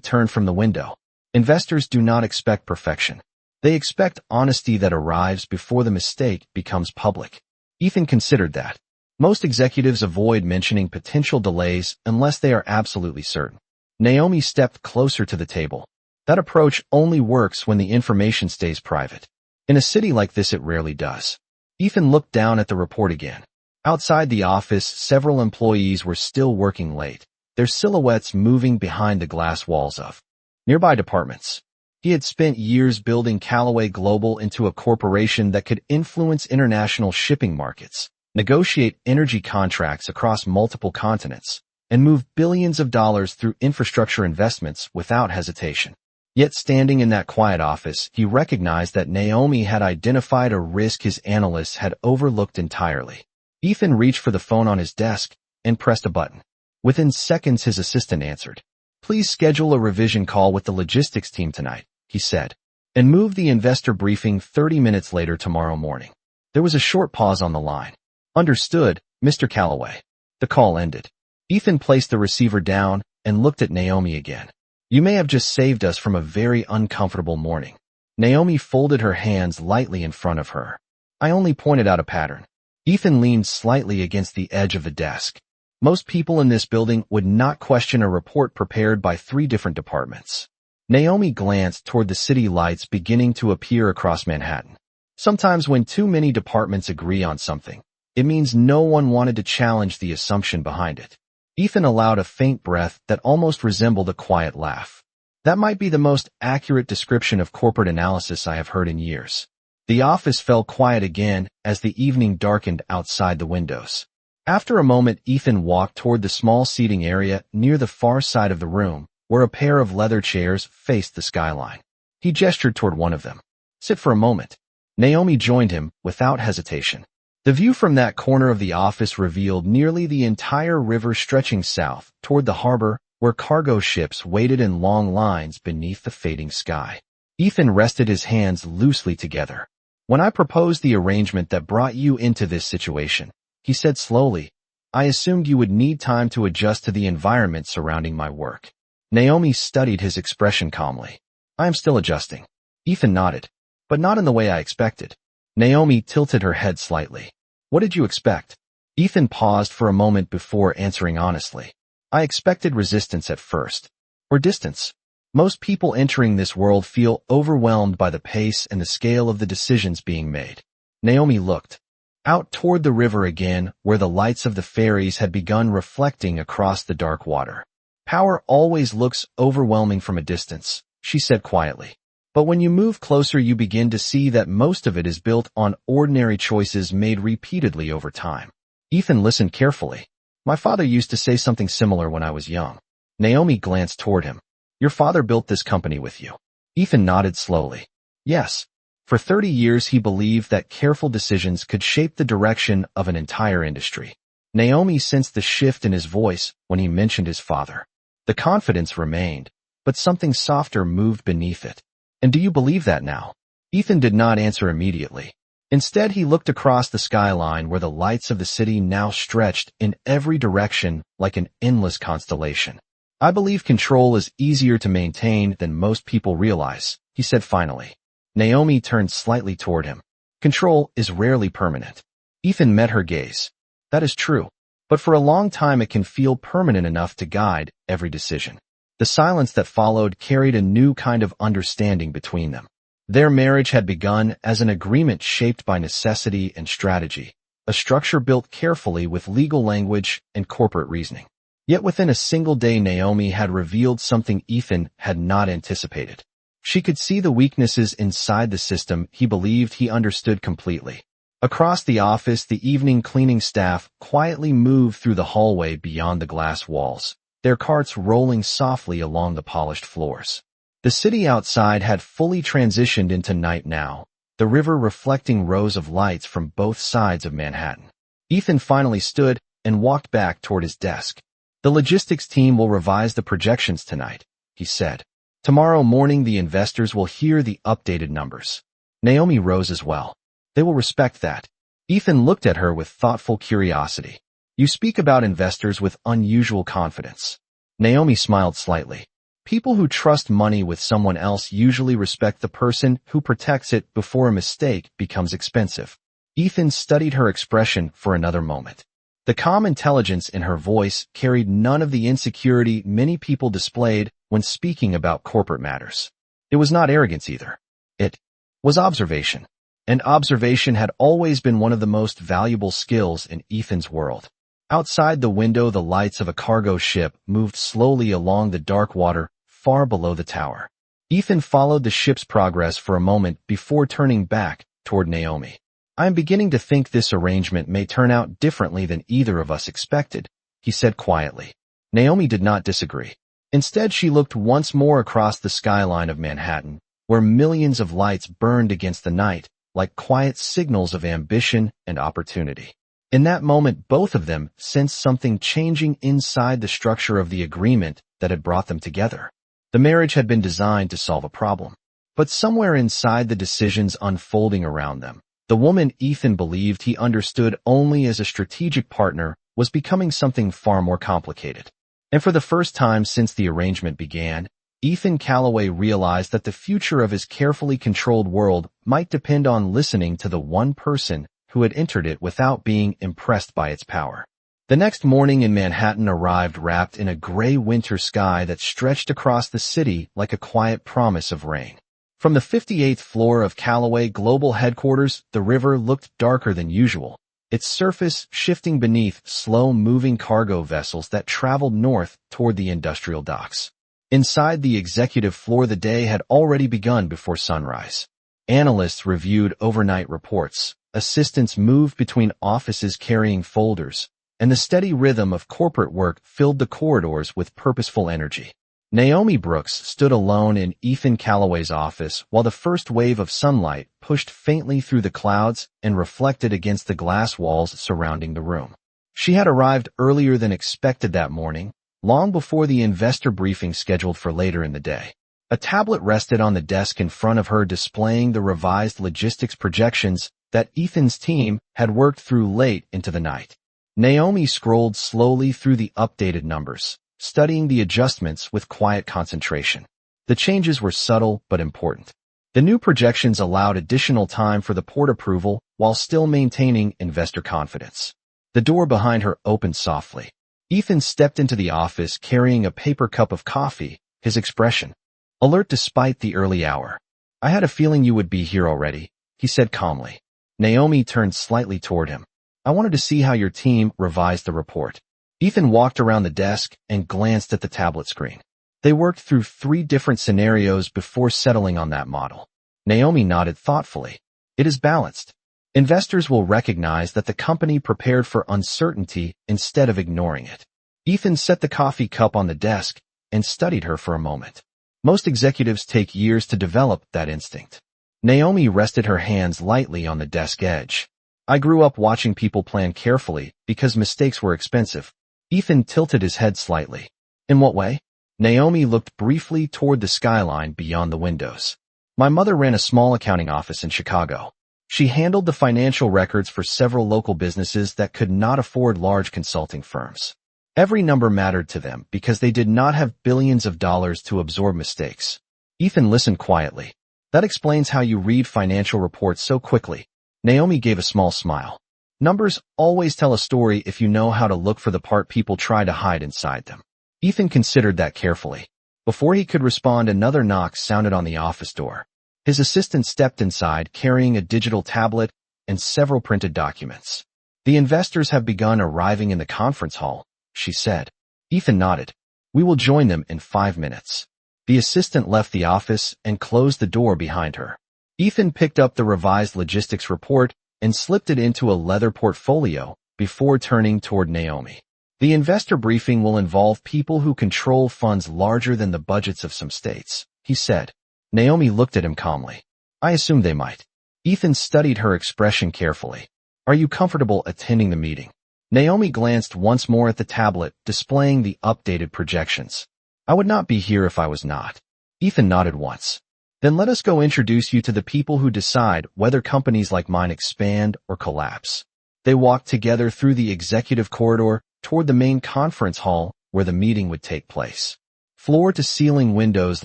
turned from the window. Investors do not expect perfection. They expect honesty that arrives before the mistake becomes public. Ethan considered that. Most executives avoid mentioning potential delays unless they are absolutely certain. Naomi stepped closer to the table. That approach only works when the information stays private. In a city like this, it rarely does. Ethan looked down at the report again. Outside the office, several employees were still working late, their silhouettes moving behind the glass walls of nearby departments. He had spent years building Calloway Global into a corporation that could influence international shipping markets, negotiate energy contracts across multiple continents, and move billions of dollars through infrastructure investments without hesitation. Yet standing in that quiet office, he recognized that Naomi had identified a risk his analysts had overlooked entirely. Ethan reached for the phone on his desk and pressed a button. Within seconds, his assistant answered. "Please schedule a revision call with the logistics team tonight," he said, "and move the investor briefing 30 minutes later tomorrow morning." There was a short pause on the line. "Understood, Mr. Calloway." The call ended. Ethan placed the receiver down and looked at Naomi again. "You may have just saved us from a very uncomfortable morning." Naomi folded her hands lightly in front of her. "I only pointed out a pattern." Ethan leaned slightly against the edge of the desk. Most people in this building would not question a report prepared by 3 different departments. Naomi glanced toward the city lights beginning to appear across Manhattan. Sometimes when too many departments agree on something, it means no one wanted to challenge the assumption behind it. Ethan allowed a faint breath that almost resembled a quiet laugh. "That might be the most accurate description of corporate analysis I have heard in years." The office fell quiet again as the evening darkened outside the windows. After a moment, Ethan walked toward the small seating area near the far side of the room, where a pair of leather chairs faced the skyline. He gestured toward one of them. "Sit for a moment." Naomi joined him without hesitation. The view from that corner of the office revealed nearly the entire river stretching south toward the harbor, where cargo ships waited in long lines beneath the fading sky. Ethan rested his hands loosely together. "When I proposed the arrangement that brought you into this situation," he said slowly, "I assumed you would need time to adjust to the environment surrounding my work." Naomi studied his expression calmly. "I am still adjusting." Ethan nodded. "But not in the way I expected." Naomi tilted her head slightly. "What did you expect?" Ethan paused for a moment before answering honestly. "I expected resistance at first. Or distance. Most people entering this world feel overwhelmed by the pace and the scale of the decisions being made." Naomi looked out toward the river again, where the lights of the ferries had begun reflecting across the dark water. "Power always looks overwhelming from a distance," she said quietly. But when you move closer, you begin to see that most of it is built on ordinary choices made repeatedly over time. Ethan listened carefully. My father used to say something similar when I was young. Naomi glanced toward him. Your father built this company with you. Ethan nodded slowly. Yes. For 30 years he believed that careful decisions could shape the direction of an entire industry. Naomi sensed the shift in his voice when he mentioned his father. The confidence remained, but something softer moved beneath it. And do you believe that now? Ethan did not answer immediately. Instead, he looked across the skyline where the lights of the city now stretched in every direction like an endless constellation. I believe control is easier to maintain than most people realize, he said finally. Naomi turned slightly toward him. Control is rarely permanent. Ethan met her gaze. That is true, but for a long time it can feel permanent enough to guide every decision. The silence that followed carried a new kind of understanding between them. Their marriage had begun as an agreement shaped by necessity and strategy, a structure built carefully with legal language and corporate reasoning. Yet within a single day Naomi had revealed something Ethan had not anticipated. She could see the weaknesses inside the system he believed he understood completely. Across the office, the evening cleaning staff quietly moved through the hallway beyond the glass walls, their carts rolling softly along the polished floors. The city outside had fully transitioned into night now, the river reflecting rows of lights from both sides of Manhattan. Ethan finally stood and walked back toward his desk. The logistics team will revise the projections tonight, he said. Tomorrow morning the investors will hear the updated numbers. Naomi rose as well. They will respect that. Ethan looked at her with thoughtful curiosity. You speak about investors with unusual confidence. Naomi smiled slightly. People who trust money with someone else usually respect the person who protects it before a mistake becomes expensive. Ethan studied her expression for another moment. The calm intelligence in her voice carried none of the insecurity many people displayed when speaking about corporate matters. It was not arrogance either. It was observation. And observation had always been one of the most valuable skills in Ethan's world. Outside the window, the lights of a cargo ship moved slowly along the dark water far below the tower. Ethan followed the ship's progress for a moment before turning back toward Naomi. I am beginning to think this arrangement may turn out differently than either of us expected, he said quietly. Naomi did not disagree. Instead, she looked once more across the skyline of Manhattan, where millions of lights burned against the night, like quiet signals of ambition and opportunity. In that moment, both of them sensed something changing inside the structure of the agreement that had brought them together. The marriage had been designed to solve a problem, but somewhere inside the decisions unfolding around them, the woman Ethan believed he understood only as a strategic partner was becoming something far more complicated. And for the first time since the arrangement began, Ethan Calloway realized that the future of his carefully controlled world might depend on listening to the one person who had entered it without being impressed by its power. The next morning in Manhattan arrived wrapped in a gray winter sky that stretched across the city like a quiet promise of rain. From the 58th floor of Calloway Global headquarters, the river looked darker than usual, its surface shifting beneath slow-moving cargo vessels that traveled north toward the industrial docks. Inside the executive floor, the day had already begun before sunrise. Analysts reviewed overnight reports, assistants moved between offices carrying folders, and the steady rhythm of corporate work filled the corridors with purposeful energy. Naomi Brooks stood alone in Ethan Calloway's office while the first wave of sunlight pushed faintly through the clouds and reflected against the glass walls surrounding the room. She had arrived earlier than expected that morning, long before the investor briefing scheduled for later in the day. A tablet rested on the desk in front of her displaying the revised logistics projections that Ethan's team had worked through late into the night. Naomi scrolled slowly through the updated numbers, studying the adjustments with quiet concentration. The changes were subtle but important. The new projections allowed additional time for the port approval while still maintaining investor confidence. The door behind her opened softly. Ethan stepped into the office carrying a paper cup of coffee, his expression alert despite the early hour. I had a feeling you would be here already, he said calmly. Naomi turned slightly toward him. I wanted to see how your team revised the report. Ethan walked around the desk and glanced at the tablet screen. They worked through 3 different scenarios before settling on that model. Naomi nodded thoughtfully. It is balanced. Investors will recognize that the company prepared for uncertainty instead of ignoring it. Ethan set the coffee cup on the desk and studied her for a moment. Most executives take years to develop that instinct. Naomi rested her hands lightly on the desk edge. I grew up watching people plan carefully because mistakes were expensive. Ethan tilted his head slightly. In what way? Naomi looked briefly toward the skyline beyond the windows. My mother ran a small accounting office in Chicago. She handled the financial records for several local businesses that could not afford large consulting firms. Every number mattered to them because they did not have billions of dollars to absorb mistakes. Ethan listened quietly. That explains how you read financial reports so quickly. Naomi gave a small smile. Numbers always tell a story if you know how to look for the part people try to hide inside them. Ethan considered that carefully. Before he could respond, another knock sounded on the office door. His assistant stepped inside, carrying a digital tablet and several printed documents. The investors have begun arriving in the conference hall, she said. Ethan nodded. We will join them in 5 minutes. The assistant left the office and closed the door behind her. Ethan picked up the revised logistics report and slipped it into a leather portfolio before turning toward Naomi. The investor briefing will involve people who control funds larger than the budgets of some states, he said. Naomi looked at him calmly. I assumed they might. Ethan studied her expression carefully. Are you comfortable attending the meeting? Naomi glanced once more at the tablet, displaying the updated projections. I would not be here if I was not. Ethan nodded once. Then let us go introduce you to the people who decide whether companies like mine expand or collapse. They walked together through the executive corridor toward the main conference hall where the meeting would take place. Floor-to-ceiling windows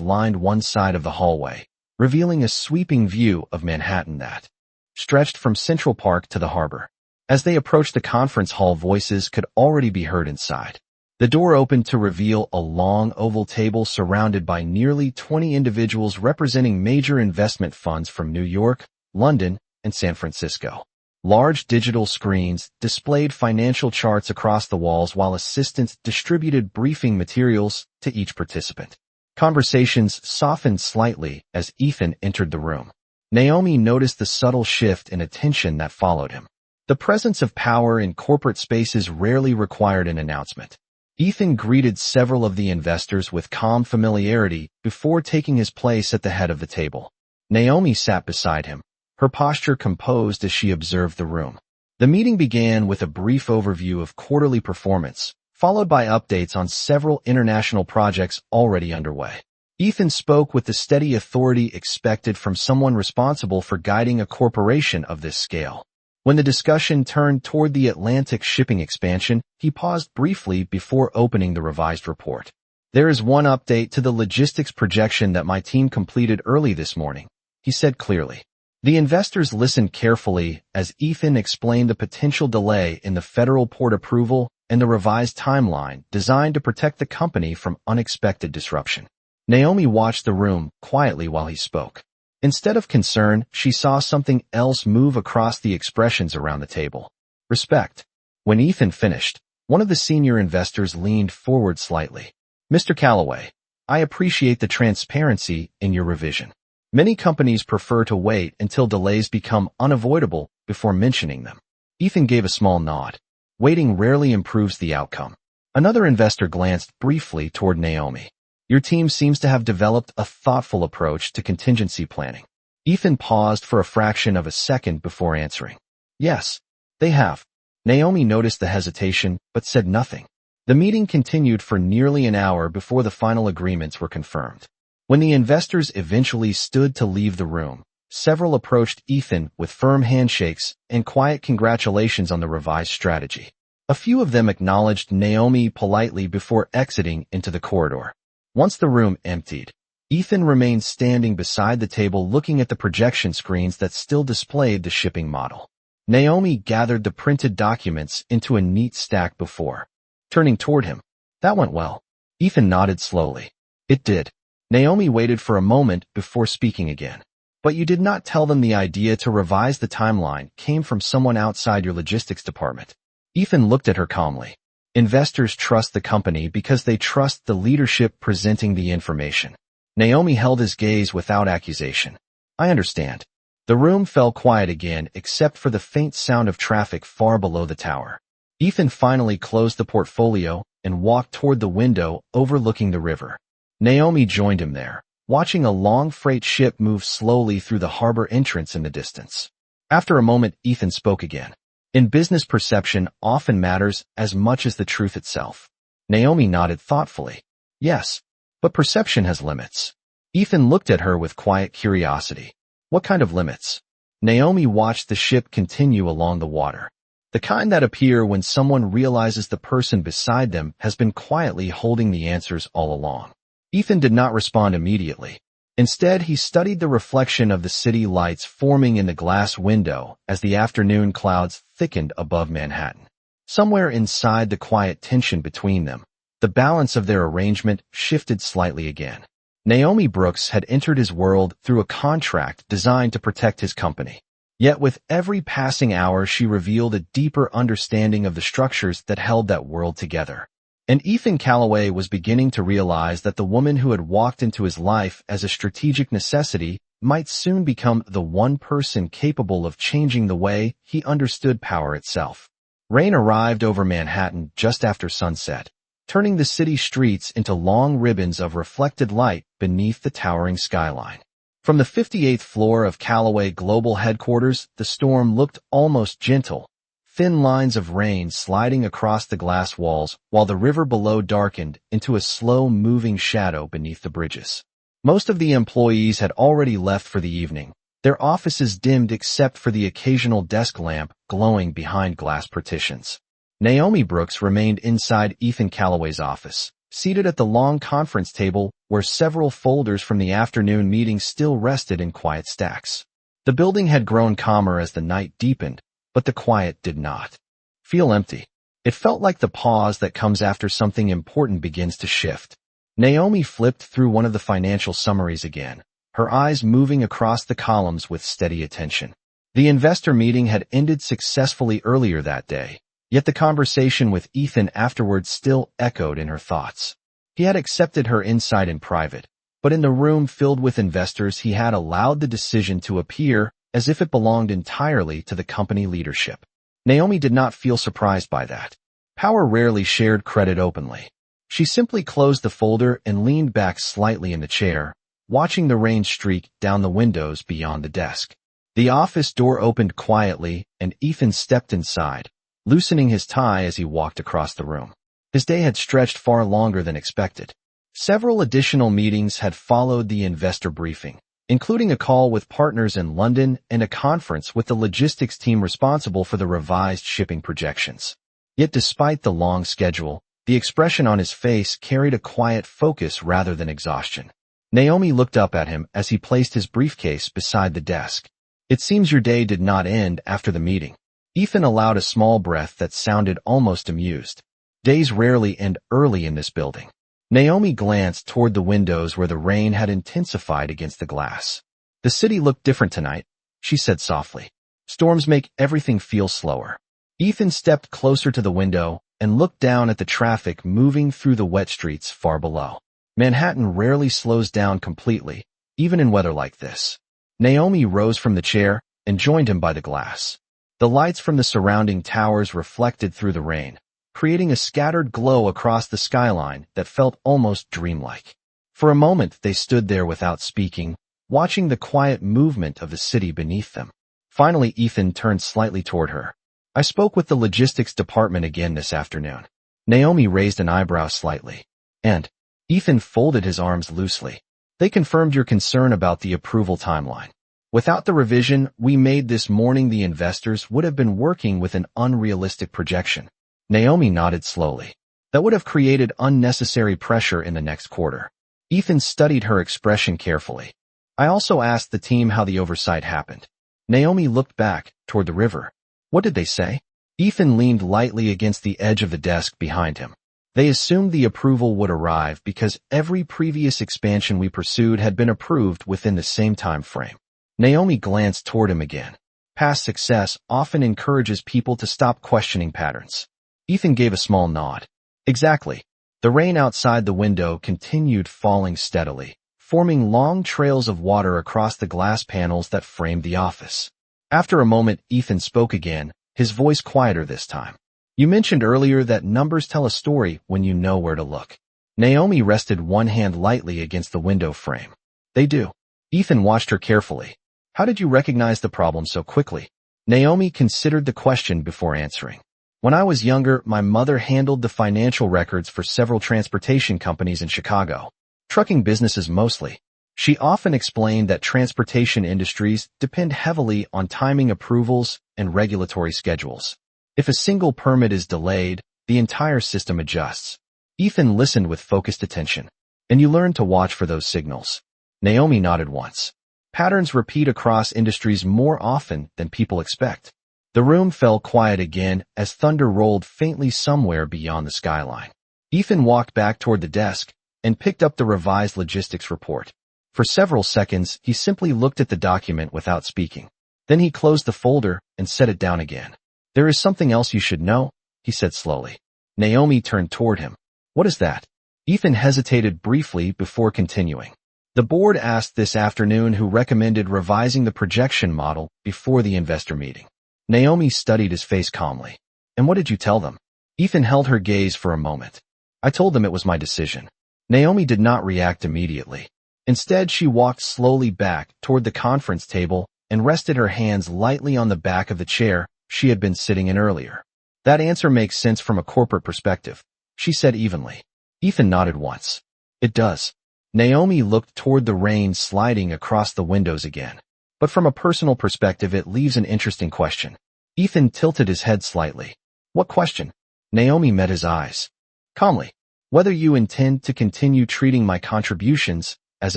lined one side of the hallway, revealing a sweeping view of Manhattan that stretched from Central Park to the harbor. As they approached the conference hall, voices could already be heard inside. The door opened to reveal a long oval table surrounded by nearly 20 individuals representing major investment funds from New York, London, and San Francisco. Large digital screens displayed financial charts across the walls while assistants distributed briefing materials to each participant. Conversations softened slightly as Ethan entered the room. Naomi noticed the subtle shift in attention that followed him. The presence of power in corporate spaces rarely required an announcement. Ethan greeted several of the investors with calm familiarity before taking his place at the head of the table. Naomi sat beside him, her posture composed as she observed the room. The meeting began with a brief overview of quarterly performance, followed by updates on several international projects already underway. Ethan spoke with the steady authority expected from someone responsible for guiding a corporation of this scale. When the discussion turned toward the Atlantic shipping expansion, he paused briefly before opening the revised report. There is one update to the logistics projection that my team completed early this morning, he said clearly. The investors listened carefully as Ethan explained the potential delay in the federal port approval and the revised timeline designed to protect the company from unexpected disruption. Naomi watched the room quietly while he spoke. Instead of concern, she saw something else move across the expressions around the table. Respect. When Ethan finished, one of the senior investors leaned forward slightly. Mr. Calloway, I appreciate the transparency in your revision. Many companies prefer to wait until delays become unavoidable before mentioning them. Ethan gave a small nod. Waiting rarely improves the outcome. Another investor glanced briefly toward Naomi. Your team seems to have developed a thoughtful approach to contingency planning. Ethan paused for a fraction of a second before answering. Yes, they have. Naomi noticed the hesitation, but said nothing. The meeting continued for nearly an hour before the final agreements were confirmed. When the investors eventually stood to leave the room, several approached Ethan with firm handshakes and quiet congratulations on the revised strategy. A few of them acknowledged Naomi politely before exiting into the corridor. Once the room emptied, Ethan remained standing beside the table looking at the projection screens that still displayed the shipping model. Naomi gathered the printed documents into a neat stack before turning toward him. That went well. Ethan nodded slowly. It did. Naomi waited for a moment before speaking again. But you did not tell them the idea to revise the timeline came from someone outside your logistics department. Ethan looked at her calmly. Investors trust the company because they trust the leadership presenting the information. Naomi held his gaze without accusation. I understand. The room fell quiet again except for the faint sound of traffic far below the tower. Ethan finally closed the portfolio and walked toward the window overlooking the river. Naomi joined him there, watching a long freight ship move slowly through the harbor entrance in the distance. After a moment, Ethan spoke again. In business, perception often matters as much as the truth itself. Naomi nodded thoughtfully. Yes, but perception has limits. Ethan looked at her with quiet curiosity. What kind of limits? Naomi watched the ship continue along the water. The kind that appear when someone realizes the person beside them has been quietly holding the answers all along. Ethan did not respond immediately. Instead, he studied the reflection of the city lights forming in the glass window as the afternoon clouds thickened above Manhattan. Somewhere inside the quiet tension between them, the balance of their arrangement shifted slightly again. Naomi Brooks had entered his world through a contract designed to protect his company. Yet with every passing hour, she revealed a deeper understanding of the structures that held that world together. And Ethan Calloway was beginning to realize that the woman who had walked into his life as a strategic necessity might soon become the one person capable of changing the way he understood power itself. Rain arrived over Manhattan just after sunset, turning the city streets into long ribbons of reflected light beneath the towering skyline. From the 58th floor of Calloway Global headquarters, the storm looked almost gentle, thin lines of rain sliding across the glass walls while the river below darkened into a slow-moving shadow beneath the bridges. Most of the employees had already left for the evening, their offices dimmed except for the occasional desk lamp glowing behind glass partitions. Naomi Brooks remained inside Ethan Calloway's office, seated at the long conference table where several folders from the afternoon meeting still rested in quiet stacks. The building had grown calmer as the night deepened, but the quiet did not feel empty. It felt like the pause that comes after something important begins to shift. Naomi flipped through one of the financial summaries again, her eyes moving across the columns with steady attention. The investor meeting had ended successfully earlier that day, yet the conversation with Ethan afterwards still echoed in her thoughts. He had accepted her insight in private, but in the room filled with investors he had allowed the decision to appear as if it belonged entirely to the company leadership. Naomi did not feel surprised by that. Power rarely shared credit openly. She simply closed the folder and leaned back slightly in the chair, watching the rain streak down the windows beyond the desk. The office door opened quietly, and Ethan stepped inside, loosening his tie as he walked across the room. His day had stretched far longer than expected. Several additional meetings had followed the investor briefing, including a call with partners in London and a conference with the logistics team responsible for the revised shipping projections. Yet despite the long schedule, the expression on his face carried a quiet focus rather than exhaustion. Naomi looked up at him as he placed his briefcase beside the desk. It seems your day did not end after the meeting. Ethan allowed a small breath that sounded almost amused. Days rarely end early in this building. Naomi glanced toward the windows where the rain had intensified against the glass. The city looked different tonight, she said softly. Storms make everything feel slower. Ethan stepped closer to the window and looked down at the traffic moving through the wet streets far below. Manhattan rarely slows down completely, even in weather like this. Naomi rose from the chair and joined him by the glass. The lights from the surrounding towers reflected through the rain, creating a scattered glow across the skyline that felt almost dreamlike. For a moment they stood there without speaking, watching the quiet movement of the city beneath them. Finally Ethan turned slightly toward her. I spoke with the logistics department again this afternoon. Naomi raised an eyebrow slightly. And Ethan folded his arms loosely. They confirmed your concern about the approval timeline. Without the revision we made this morning, the investors would have been working with an unrealistic projection. Naomi nodded slowly. That would have created unnecessary pressure in the next quarter. Ethan studied her expression carefully. I also asked the team how the oversight happened. Naomi looked back toward the river. What did they say? Ethan leaned lightly against the edge of the desk behind him. They assumed the approval would arrive because every previous expansion we pursued had been approved within the same time frame. Naomi glanced toward him again. Past success often encourages people to stop questioning patterns. Ethan gave a small nod. Exactly. The rain outside the window continued falling steadily, forming long trails of water across the glass panels that framed the office. After a moment, Ethan spoke again, his voice quieter this time. You mentioned earlier that numbers tell a story when you know where to look. Naomi rested one hand lightly against the window frame. They do. Ethan watched her carefully. How did you recognize the problem so quickly? Naomi considered the question before answering. When I was younger, my mother handled the financial records for several transportation companies in Chicago. Trucking businesses mostly. She often explained that transportation industries depend heavily on timing approvals and regulatory schedules. If a single permit is delayed, the entire system adjusts. Ethan listened with focused attention. And you learn to watch for those signals. Naomi nodded once. Patterns repeat across industries more often than people expect. The room fell quiet again as thunder rolled faintly somewhere beyond the skyline. Ethan walked back toward the desk and picked up the revised logistics report. For several seconds, he simply looked at the document without speaking. Then he closed the folder and set it down again. There is something else you should know, he said slowly. Naomi turned toward him. What is that? Ethan hesitated briefly before continuing. The board asked this afternoon who recommended revising the projection model before the investor meeting. Naomi studied his face calmly. And what did you tell them? Ethan held her gaze for a moment. I told them it was my decision. Naomi did not react immediately. Instead, she walked slowly back toward the conference table and rested her hands lightly on the back of the chair she had been sitting in earlier. That answer makes sense from a corporate perspective, she said evenly. Ethan nodded once. It does. Naomi looked toward the rain sliding across the windows again. But from a personal perspective, it leaves an interesting question. Ethan tilted his head slightly. What question? Naomi met his eyes. Calmly. Whether you intend to continue treating my contributions as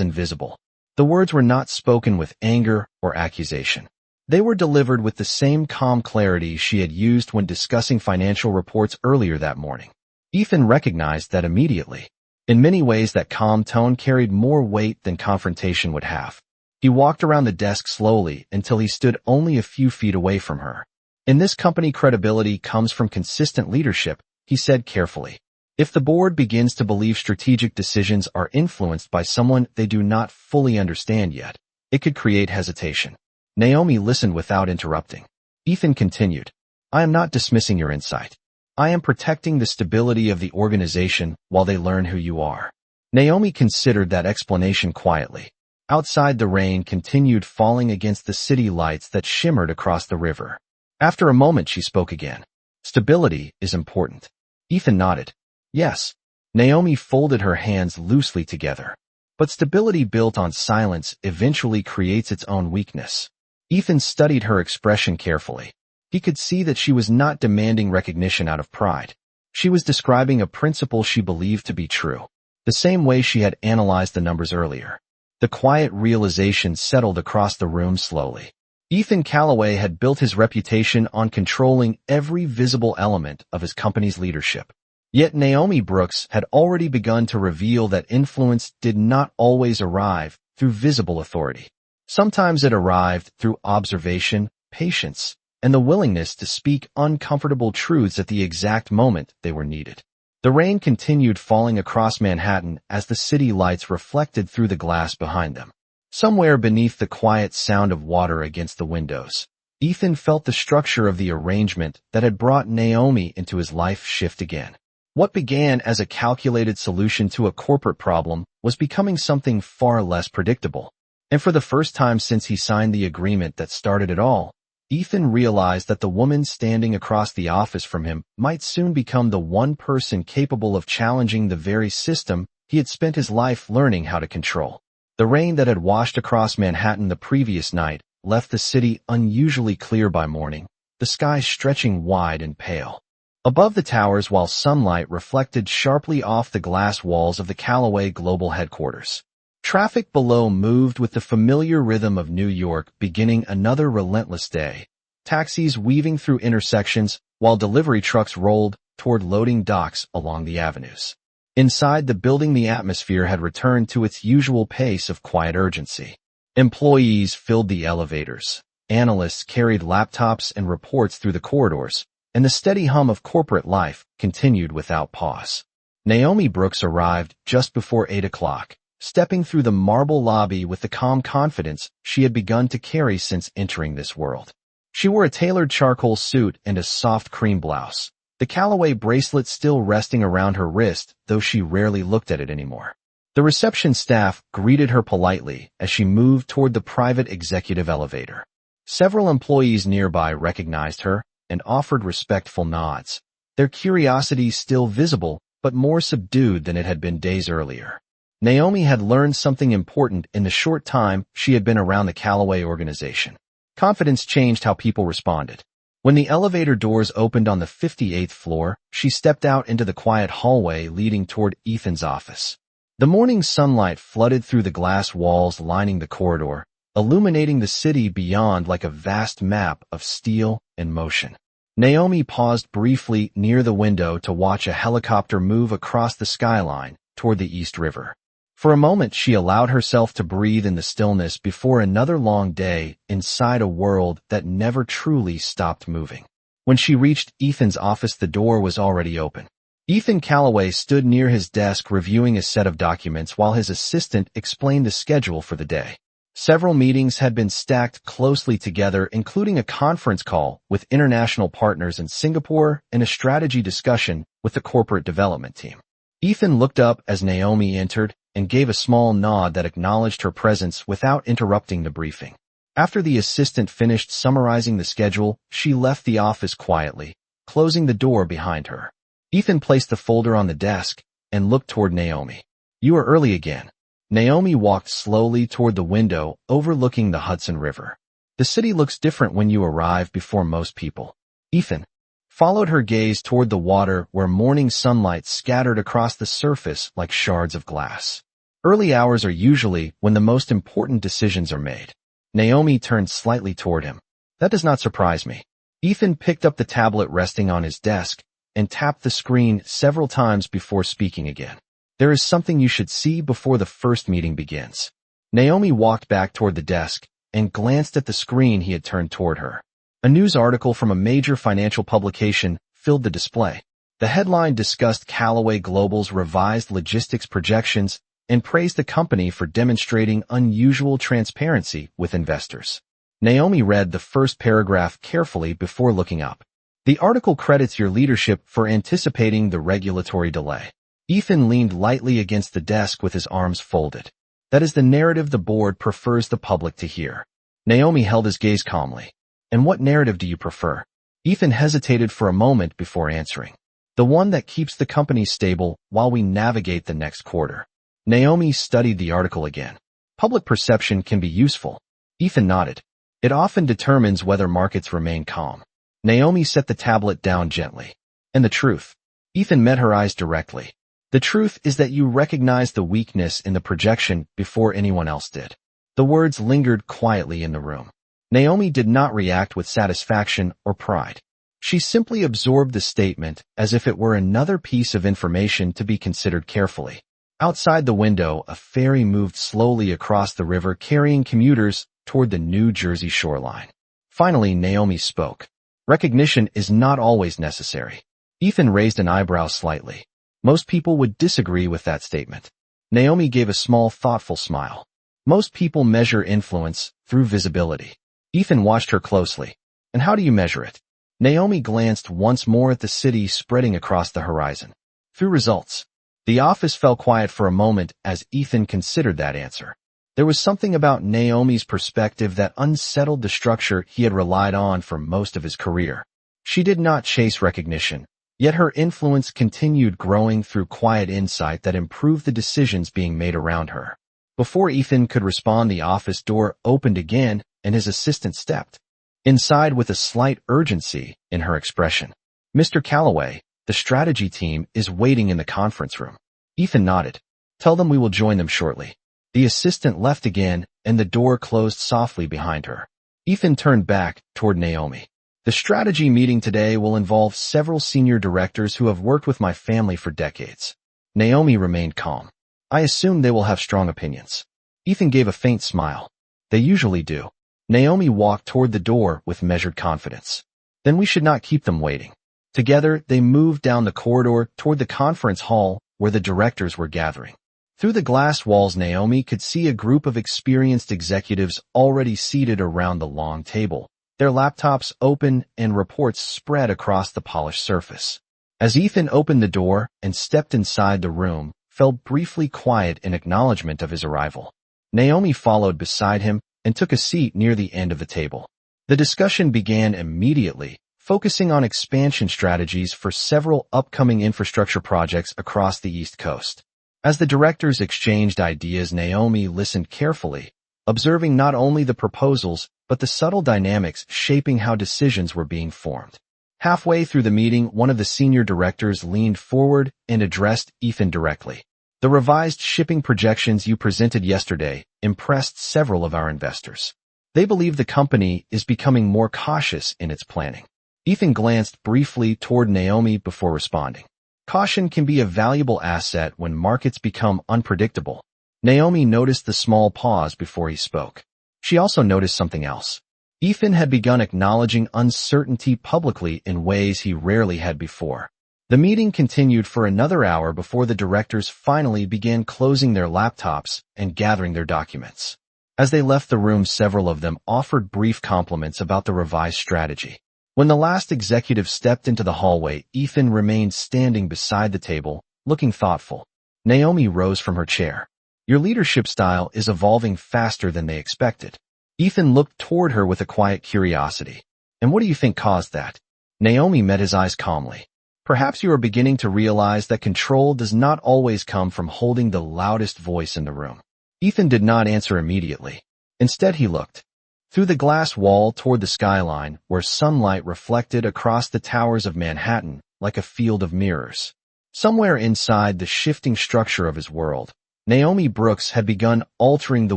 invisible. The words were not spoken with anger or accusation. They were delivered with the same calm clarity she had used when discussing financial reports earlier that morning. Ethan recognized that immediately. In many ways, that calm tone carried more weight than confrontation would have. He walked around the desk slowly until he stood only a few feet away from her. In this company, credibility comes from consistent leadership, he said carefully. If the board begins to believe strategic decisions are influenced by someone they do not fully understand yet, it could create hesitation. Naomi listened without interrupting. Ethan continued, I am not dismissing your insight. I am protecting the stability of the organization while they learn who you are. Naomi considered that explanation quietly. Outside, the rain continued falling against the city lights that shimmered across the river. After a moment, she spoke again. Stability is important. Ethan nodded. Yes. Naomi folded her hands loosely together. But stability built on silence eventually creates its own weakness. Ethan studied her expression carefully. He could see that she was not demanding recognition out of pride. She was describing a principle she believed to be true, the same way she had analyzed the numbers earlier. The quiet realization settled across the room slowly. Ethan Calloway had built his reputation on controlling every visible element of his company's leadership. Yet Naomi Brooks had already begun to reveal that influence did not always arrive through visible authority. Sometimes it arrived through observation, patience, and the willingness to speak uncomfortable truths at the exact moment they were needed. The rain continued falling across Manhattan as the city lights reflected through the glass behind them. Somewhere beneath the quiet sound of water against the windows, Ethan felt the structure of the arrangement that had brought Naomi into his life shift again. What began as a calculated solution to a corporate problem was becoming something far less predictable. And for the first time since he signed the agreement that started it all, Ethan realized that the woman standing across the office from him might soon become the one person capable of challenging the very system he had spent his life learning how to control. The rain that had washed across Manhattan the previous night left the city unusually clear by morning, the sky stretching wide and pale. Above the towers, while sunlight reflected sharply off the glass walls of the Calloway Global headquarters. Traffic below moved with the familiar rhythm of New York beginning another relentless day. Taxis weaving through intersections while delivery trucks rolled toward loading docks along the avenues. Inside the building, the atmosphere had returned to its usual pace of quiet urgency. Employees filled the elevators. Analysts carried laptops and reports through the corridors, and the steady hum of corporate life continued without pause. Naomi Brooks arrived just before 8 o'clock, stepping through the marble lobby with the calm confidence she had begun to carry since entering this world. She wore a tailored charcoal suit and a soft cream blouse, the Calloway bracelet still resting around her wrist, though she rarely looked at it anymore. The reception staff greeted her politely as she moved toward the private executive elevator. Several employees nearby recognized her and offered respectful nods, their curiosity still visible but more subdued than it had been days earlier. Naomi had learned something important in the short time she had been around the Calloway organization. Confidence changed how people responded. When the elevator doors opened on the 58th floor, she stepped out into the quiet hallway leading toward Ethan's office. The morning sunlight flooded through the glass walls lining the corridor, illuminating the city beyond like a vast map of steel and motion. Naomi paused briefly near the window to watch a helicopter move across the skyline toward the East River. For a moment, she allowed herself to breathe in the stillness before another long day inside a world that never truly stopped moving. When she reached Ethan's office, the door was already open. Ethan Calloway stood near his desk reviewing a set of documents while his assistant explained the schedule for the day. Several meetings had been stacked closely together, including a conference call with international partners in Singapore and a strategy discussion with the corporate development team. Ethan looked up as Naomi entered and gave a small nod that acknowledged her presence without interrupting the briefing. After the assistant finished summarizing the schedule, she left the office quietly, closing the door behind her. Ethan placed the folder on the desk and looked toward Naomi. "You are early again." Naomi walked slowly toward the window overlooking the Hudson River. "The city looks different when you arrive before most people." Ethan followed her gaze toward the water where morning sunlight scattered across the surface like shards of glass. Early hours are usually when the most important decisions are made. Naomi turned slightly toward him. "That does not surprise me." Ethan picked up the tablet resting on his desk and tapped the screen several times before speaking again. "There is something you should see before the first meeting begins." Naomi walked back toward the desk and glanced at the screen he had turned toward her. A news article from a major financial publication filled the display. The headline discussed Calloway Global's revised logistics projections and praised the company for demonstrating unusual transparency with investors. Naomi read the first paragraph carefully before looking up. The article credits your leadership for anticipating the regulatory delay. Ethan leaned lightly against the desk with his arms folded. "That is the narrative the board prefers the public to hear." Naomi held his gaze calmly. "And what narrative do you prefer?" Ethan hesitated for a moment before answering. "The one that keeps the company stable while we navigate the next quarter." Naomi studied the article again. "Public perception can be useful." Ethan nodded. "It often determines whether markets remain calm." Naomi set the tablet down gently. "And the truth?" Ethan met her eyes directly. "The truth is that you recognized the weakness in the projection before anyone else did." The words lingered quietly in the room. Naomi did not react with satisfaction or pride. She simply absorbed the statement as if it were another piece of information to be considered carefully. Outside the window, a ferry moved slowly across the river carrying commuters toward the New Jersey shoreline. Finally, Naomi spoke. "Recognition is not always necessary." Ethan raised an eyebrow slightly. "Most people would disagree with that statement." Naomi gave a small, thoughtful smile. "Most people measure influence through visibility." Ethan watched her closely. "And how do you measure it?" Naomi glanced once more at the city spreading across the horizon. "Through results." The office fell quiet for a moment as Ethan considered that answer. There was something about Naomi's perspective that unsettled the structure he had relied on for most of his career. She did not chase recognition, yet her influence continued growing through quiet insight that improved the decisions being made around her. Before Ethan could respond, the office door opened again and his assistant stepped inside with a slight urgency in her expression. "Mr. Calloway, the strategy team is waiting in the conference room." Ethan nodded. "Tell them we will join them shortly." The assistant left again and the door closed softly behind her. Ethan turned back toward Naomi. "The strategy meeting today will involve several senior directors who have worked with my family for decades." Naomi remained calm. "I assume they will have strong opinions." Ethan gave a faint smile. "They usually do." Naomi walked toward the door with measured confidence. "Then we should not keep them waiting." Together, they moved down the corridor toward the conference hall where the directors were gathering. Through the glass walls, Naomi could see a group of experienced executives already seated around the long table, their laptops open and reports spread across the polished surface. As Ethan opened the door and stepped inside the room, fell briefly quiet in acknowledgement of his arrival. Naomi followed beside him and took a seat near the end of the table. The discussion began immediately, focusing on expansion strategies for several upcoming infrastructure projects across the East Coast. As the directors exchanged ideas, Naomi listened carefully, observing not only the proposals but the subtle dynamics shaping how decisions were being formed. Halfway through the meeting, one of the senior directors leaned forward and addressed Ethan directly. The revised shipping projections you presented yesterday impressed several of our investors. They believe the company is becoming more cautious in its planning. Ethan glanced briefly toward Naomi before responding. Caution can be a valuable asset when markets become unpredictable. Naomi noticed the small pause before he spoke. She also noticed something else. Ethan had begun acknowledging uncertainty publicly in ways he rarely had before. The meeting continued for another hour before the directors finally began closing their laptops and gathering their documents. As they left the room, several of them offered brief compliments about the revised strategy. When the last executive stepped into the hallway, Ethan remained standing beside the table, looking thoughtful. Naomi rose from her chair. Your leadership style is evolving faster than they expected. Ethan looked toward her with a quiet curiosity. And what do you think caused that? Naomi met his eyes calmly. Perhaps you are beginning to realize that control does not always come from holding the loudest voice in the room. Ethan did not answer immediately. Instead, he looked through the glass wall toward the skyline, where sunlight reflected across the towers of Manhattan like a field of mirrors. Somewhere inside the shifting structure of his world, Naomi Brooks had begun altering the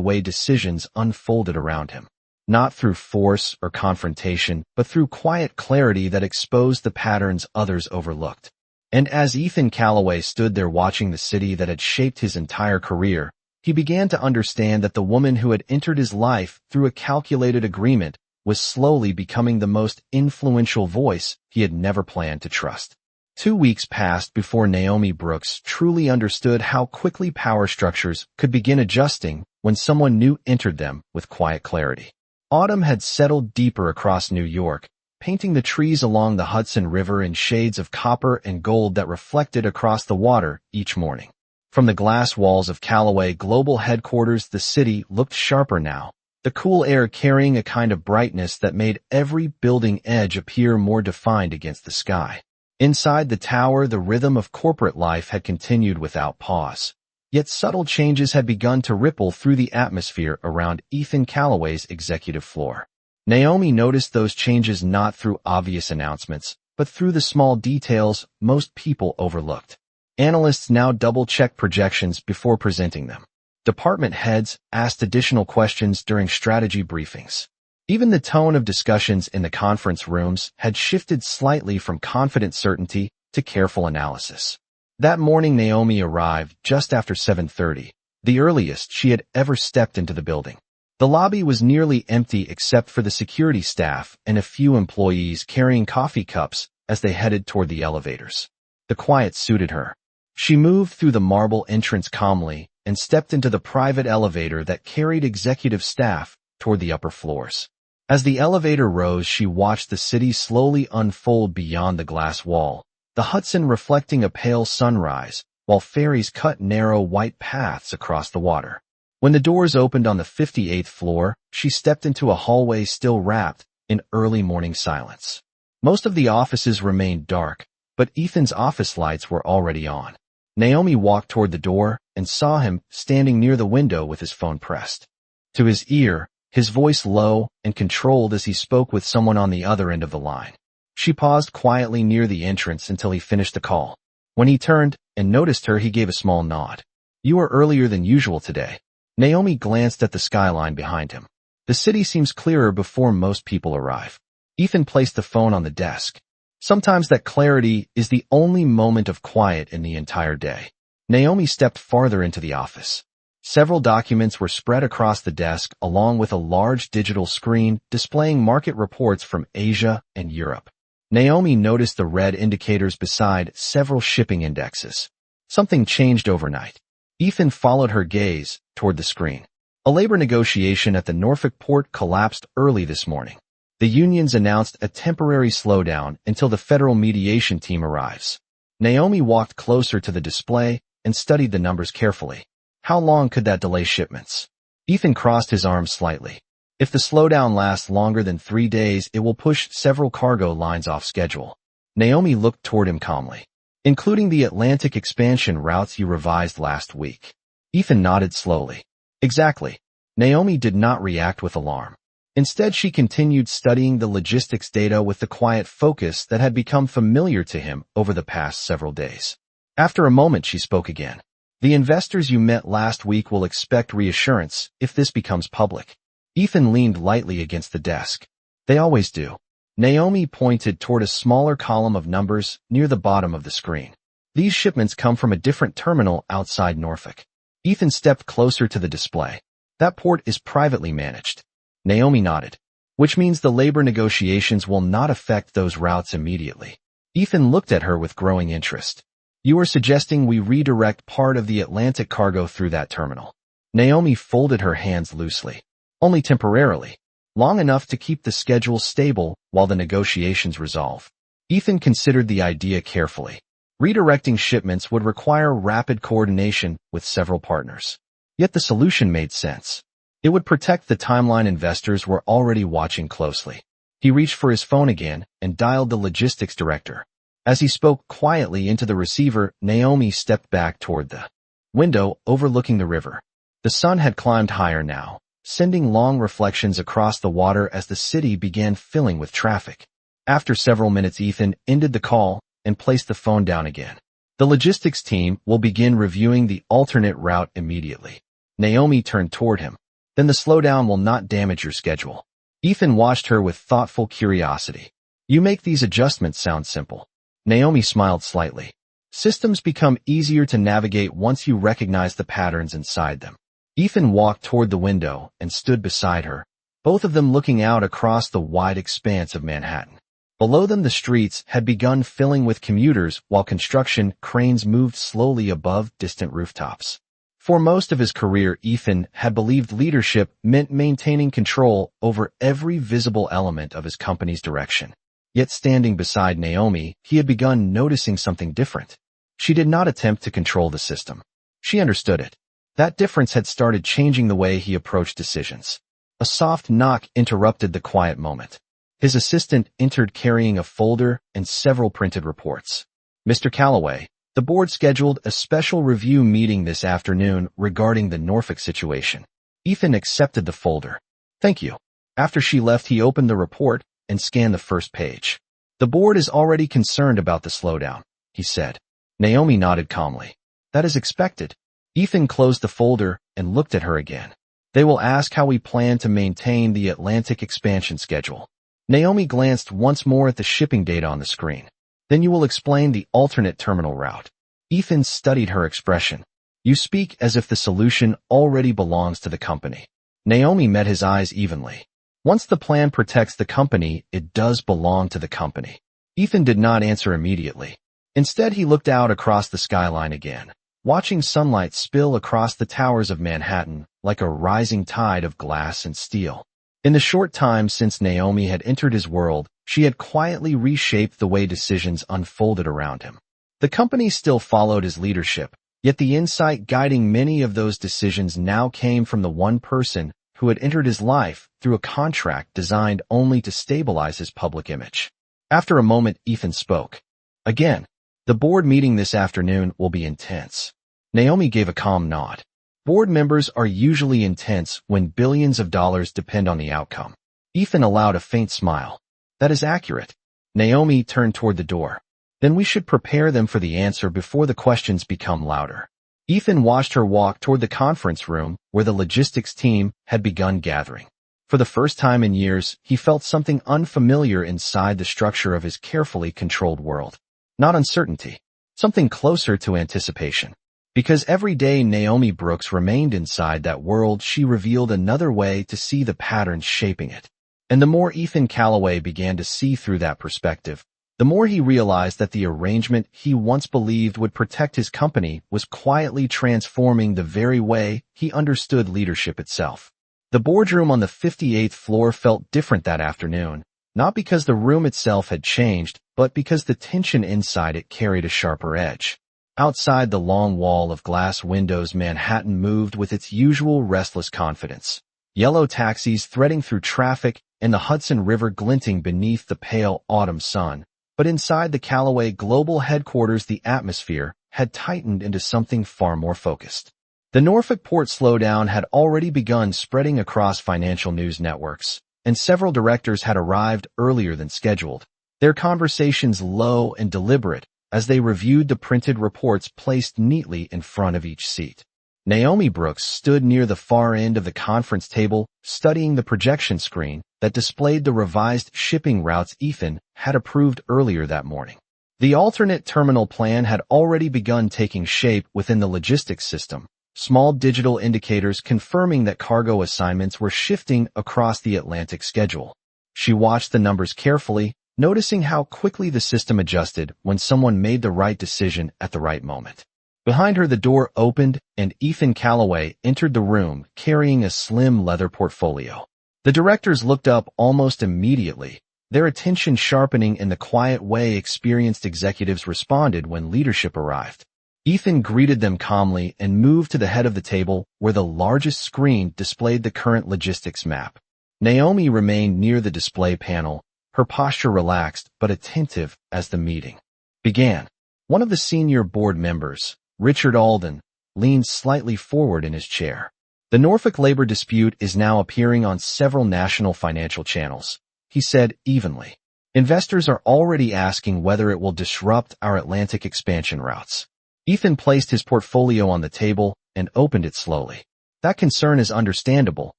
way decisions unfolded around him. Not through force or confrontation, but through quiet clarity that exposed the patterns others overlooked. And as Ethan Calloway stood there watching the city that had shaped his entire career, he began to understand that the woman who had entered his life through a calculated agreement was slowly becoming the most influential voice he had never planned to trust. 2 weeks passed before Naomi Brooks truly understood how quickly power structures could begin adjusting when someone new entered them with quiet clarity. Autumn had settled deeper across New York, painting the trees along the Hudson River in shades of copper and gold that reflected across the water each morning. From the glass walls of Calloway Global headquarters, the city looked sharper now, the cool air carrying a kind of brightness that made every building edge appear more defined against the sky. Inside the tower, the rhythm of corporate life had continued without pause. Yet subtle changes had begun to ripple through the atmosphere around Ethan Calloway's executive floor. Naomi noticed those changes not through obvious announcements, but through the small details most people overlooked. Analysts now double-checked projections before presenting them. Department heads asked additional questions during strategy briefings. Even the tone of discussions in the conference rooms had shifted slightly from confident certainty to careful analysis. That morning, Naomi arrived just after 7:30, the earliest she had ever stepped into the building. The lobby was nearly empty except for the security staff and a few employees carrying coffee cups as they headed toward the elevators. The quiet suited her. She moved through the marble entrance calmly and stepped into the private elevator that carried executive staff toward the upper floors. As the elevator rose, she watched the city slowly unfold beyond the glass wall, the Hudson reflecting a pale sunrise, while ferries cut narrow white paths across the water. When the doors opened on the 58th floor, she stepped into a hallway still wrapped in early morning silence. Most of the offices remained dark, but Ethan's office lights were already on. Naomi walked toward the door and saw him standing near the window with his phone pressed to his ear, his voice low and controlled as he spoke with someone on the other end of the line. She paused quietly near the entrance until he finished the call. When he turned and noticed her, he gave a small nod. You are earlier than usual today. Naomi glanced at the skyline behind him. The city seems clearer before most people arrive. Ethan placed the phone on the desk. Sometimes that clarity is the only moment of quiet in the entire day. Naomi stepped farther into the office. Several documents were spread across the desk along with a large digital screen displaying market reports from Asia and Europe. Naomi noticed the red indicators beside several shipping indexes. Something changed overnight. Ethan followed her gaze toward the screen. A labor negotiation at the Norfolk port collapsed early this morning. The unions announced a temporary slowdown until the federal mediation team arrives. Naomi walked closer to the display and studied the numbers carefully. How long could that delay shipments? Ethan crossed his arms slightly. If the slowdown lasts longer than 3 days, it will push several cargo lines off schedule. Naomi looked toward him calmly. Including the Atlantic expansion routes you revised last week. Ethan nodded slowly. Exactly. Naomi did not react with alarm. Instead, she continued studying the logistics data with the quiet focus that had become familiar to him over the past several days. After a moment, she spoke again. The investors you met last week will expect reassurance if this becomes public. Ethan leaned lightly against the desk. They always do. Naomi pointed toward a smaller column of numbers near the bottom of the screen. These shipments come from a different terminal outside Norfolk. Ethan stepped closer to the display. That port is privately managed. Naomi nodded. Which means the labor negotiations will not affect those routes immediately. Ethan looked at her with growing interest. You are suggesting we redirect part of the Atlantic cargo through that terminal. Naomi folded her hands loosely. Only temporarily. Long enough to keep the schedule stable while the negotiations resolve. Ethan considered the idea carefully. Redirecting shipments would require rapid coordination with several partners. Yet the solution made sense. It would protect the timeline investors were already watching closely. He reached for his phone again and dialed the logistics director. As he spoke quietly into the receiver, Naomi stepped back toward the window overlooking the river. The sun had climbed higher now, sending long reflections across the water as the city began filling with traffic. After several minutes, Ethan ended the call and placed the phone down again. The logistics team will begin reviewing the alternate route immediately. Naomi turned toward him. Then the slowdown will not damage your schedule. Ethan watched her with thoughtful curiosity. You make these adjustments sound simple. Naomi smiled slightly. Systems become easier to navigate once you recognize the patterns inside them. Ethan walked toward the window and stood beside her, both of them looking out across the wide expanse of Manhattan. Below them, the streets had begun filling with commuters while construction cranes moved slowly above distant rooftops. For most of his career, Ethan had believed leadership meant maintaining control over every visible element of his company's direction. Yet standing beside Naomi, he had begun noticing something different. She did not attempt to control the system. She understood it. That difference had started changing the way he approached decisions. A soft knock interrupted the quiet moment. His assistant entered carrying a folder and several printed reports. Mr. Calloway, the board scheduled a special review meeting this afternoon regarding the Norfolk situation. Ethan accepted the folder. Thank you. After she left, he opened the report and scanned the first page. The board is already concerned about the slowdown, he said. Naomi nodded calmly. That is expected. Ethan closed the folder and looked at her again. They will ask how we plan to maintain the Atlantic expansion schedule. Naomi glanced once more at the shipping data on the screen. Then you will explain the alternate terminal route. Ethan studied her expression. You speak as if the solution already belongs to the company. Naomi met his eyes evenly. Once the plan protects the company, it does belong to the company. Ethan did not answer immediately. Instead, he looked out across the skyline again, watching sunlight spill across the towers of Manhattan like a rising tide of glass and steel. In the short time since Naomi had entered his world, she had quietly reshaped the way decisions unfolded around him. The company still followed his leadership, yet the insight guiding many of those decisions now came from the one person who had entered his life through a contract designed only to stabilize his public image. After a moment, Ethan spoke. Again, the board meeting this afternoon will be intense. Naomi gave a calm nod. Board members are usually intense when billions of dollars depend on the outcome. Ethan allowed a faint smile. That is accurate. Naomi turned toward the door. Then we should prepare them for the answer before the questions become louder. Ethan watched her walk toward the conference room where the logistics team had begun gathering. For the first time in years, he felt something unfamiliar inside the structure of his carefully controlled world. Not uncertainty. Something closer to anticipation. Because every day Naomi Brooks remained inside that world, she revealed another way to see the patterns shaping it. And the more Ethan Calloway began to see through that perspective, The more he realized that the arrangement he once believed would protect his company was quietly transforming the very way he understood leadership itself. The boardroom on the 58th floor felt different that afternoon, not because the room itself had changed, but because the tension inside it carried a sharper edge. Outside the long wall of glass windows, Manhattan moved with its usual restless confidence. Yellow taxis threading through traffic and the Hudson River glinting beneath the pale autumn sun. But inside the Calloway Global headquarters, the atmosphere had tightened into something far more focused. The Norfolk port slowdown had already begun spreading across financial news networks, and several directors had arrived earlier than scheduled, their conversations low and deliberate as they reviewed the printed reports placed neatly in front of each seat. Naomi Brooks stood near the far end of the conference table, studying the projection screen that displayed the revised shipping routes Ethan had approved earlier that morning. The alternate terminal plan had already begun taking shape within the logistics system, small digital indicators confirming that cargo assignments were shifting across the Atlantic schedule. She watched the numbers carefully, noticing how quickly the system adjusted when someone made the right decision at the right moment. Behind her, the door opened, and Ethan Calloway entered the room carrying a slim leather portfolio. The directors looked up almost immediately, their attention sharpening in the quiet way experienced executives responded when leadership arrived. Ethan greeted them calmly and moved to the head of the table where the largest screen displayed the current logistics map. Naomi remained near the display panel, her posture relaxed but attentive as the meeting began. One of the senior board members, Richard Alden, leaned slightly forward in his chair. The Norfolk labor dispute is now appearing on several national financial channels, he said evenly. Investors are already asking whether it will disrupt our Atlantic expansion routes. Ethan placed his portfolio on the table and opened it slowly. That concern is understandable,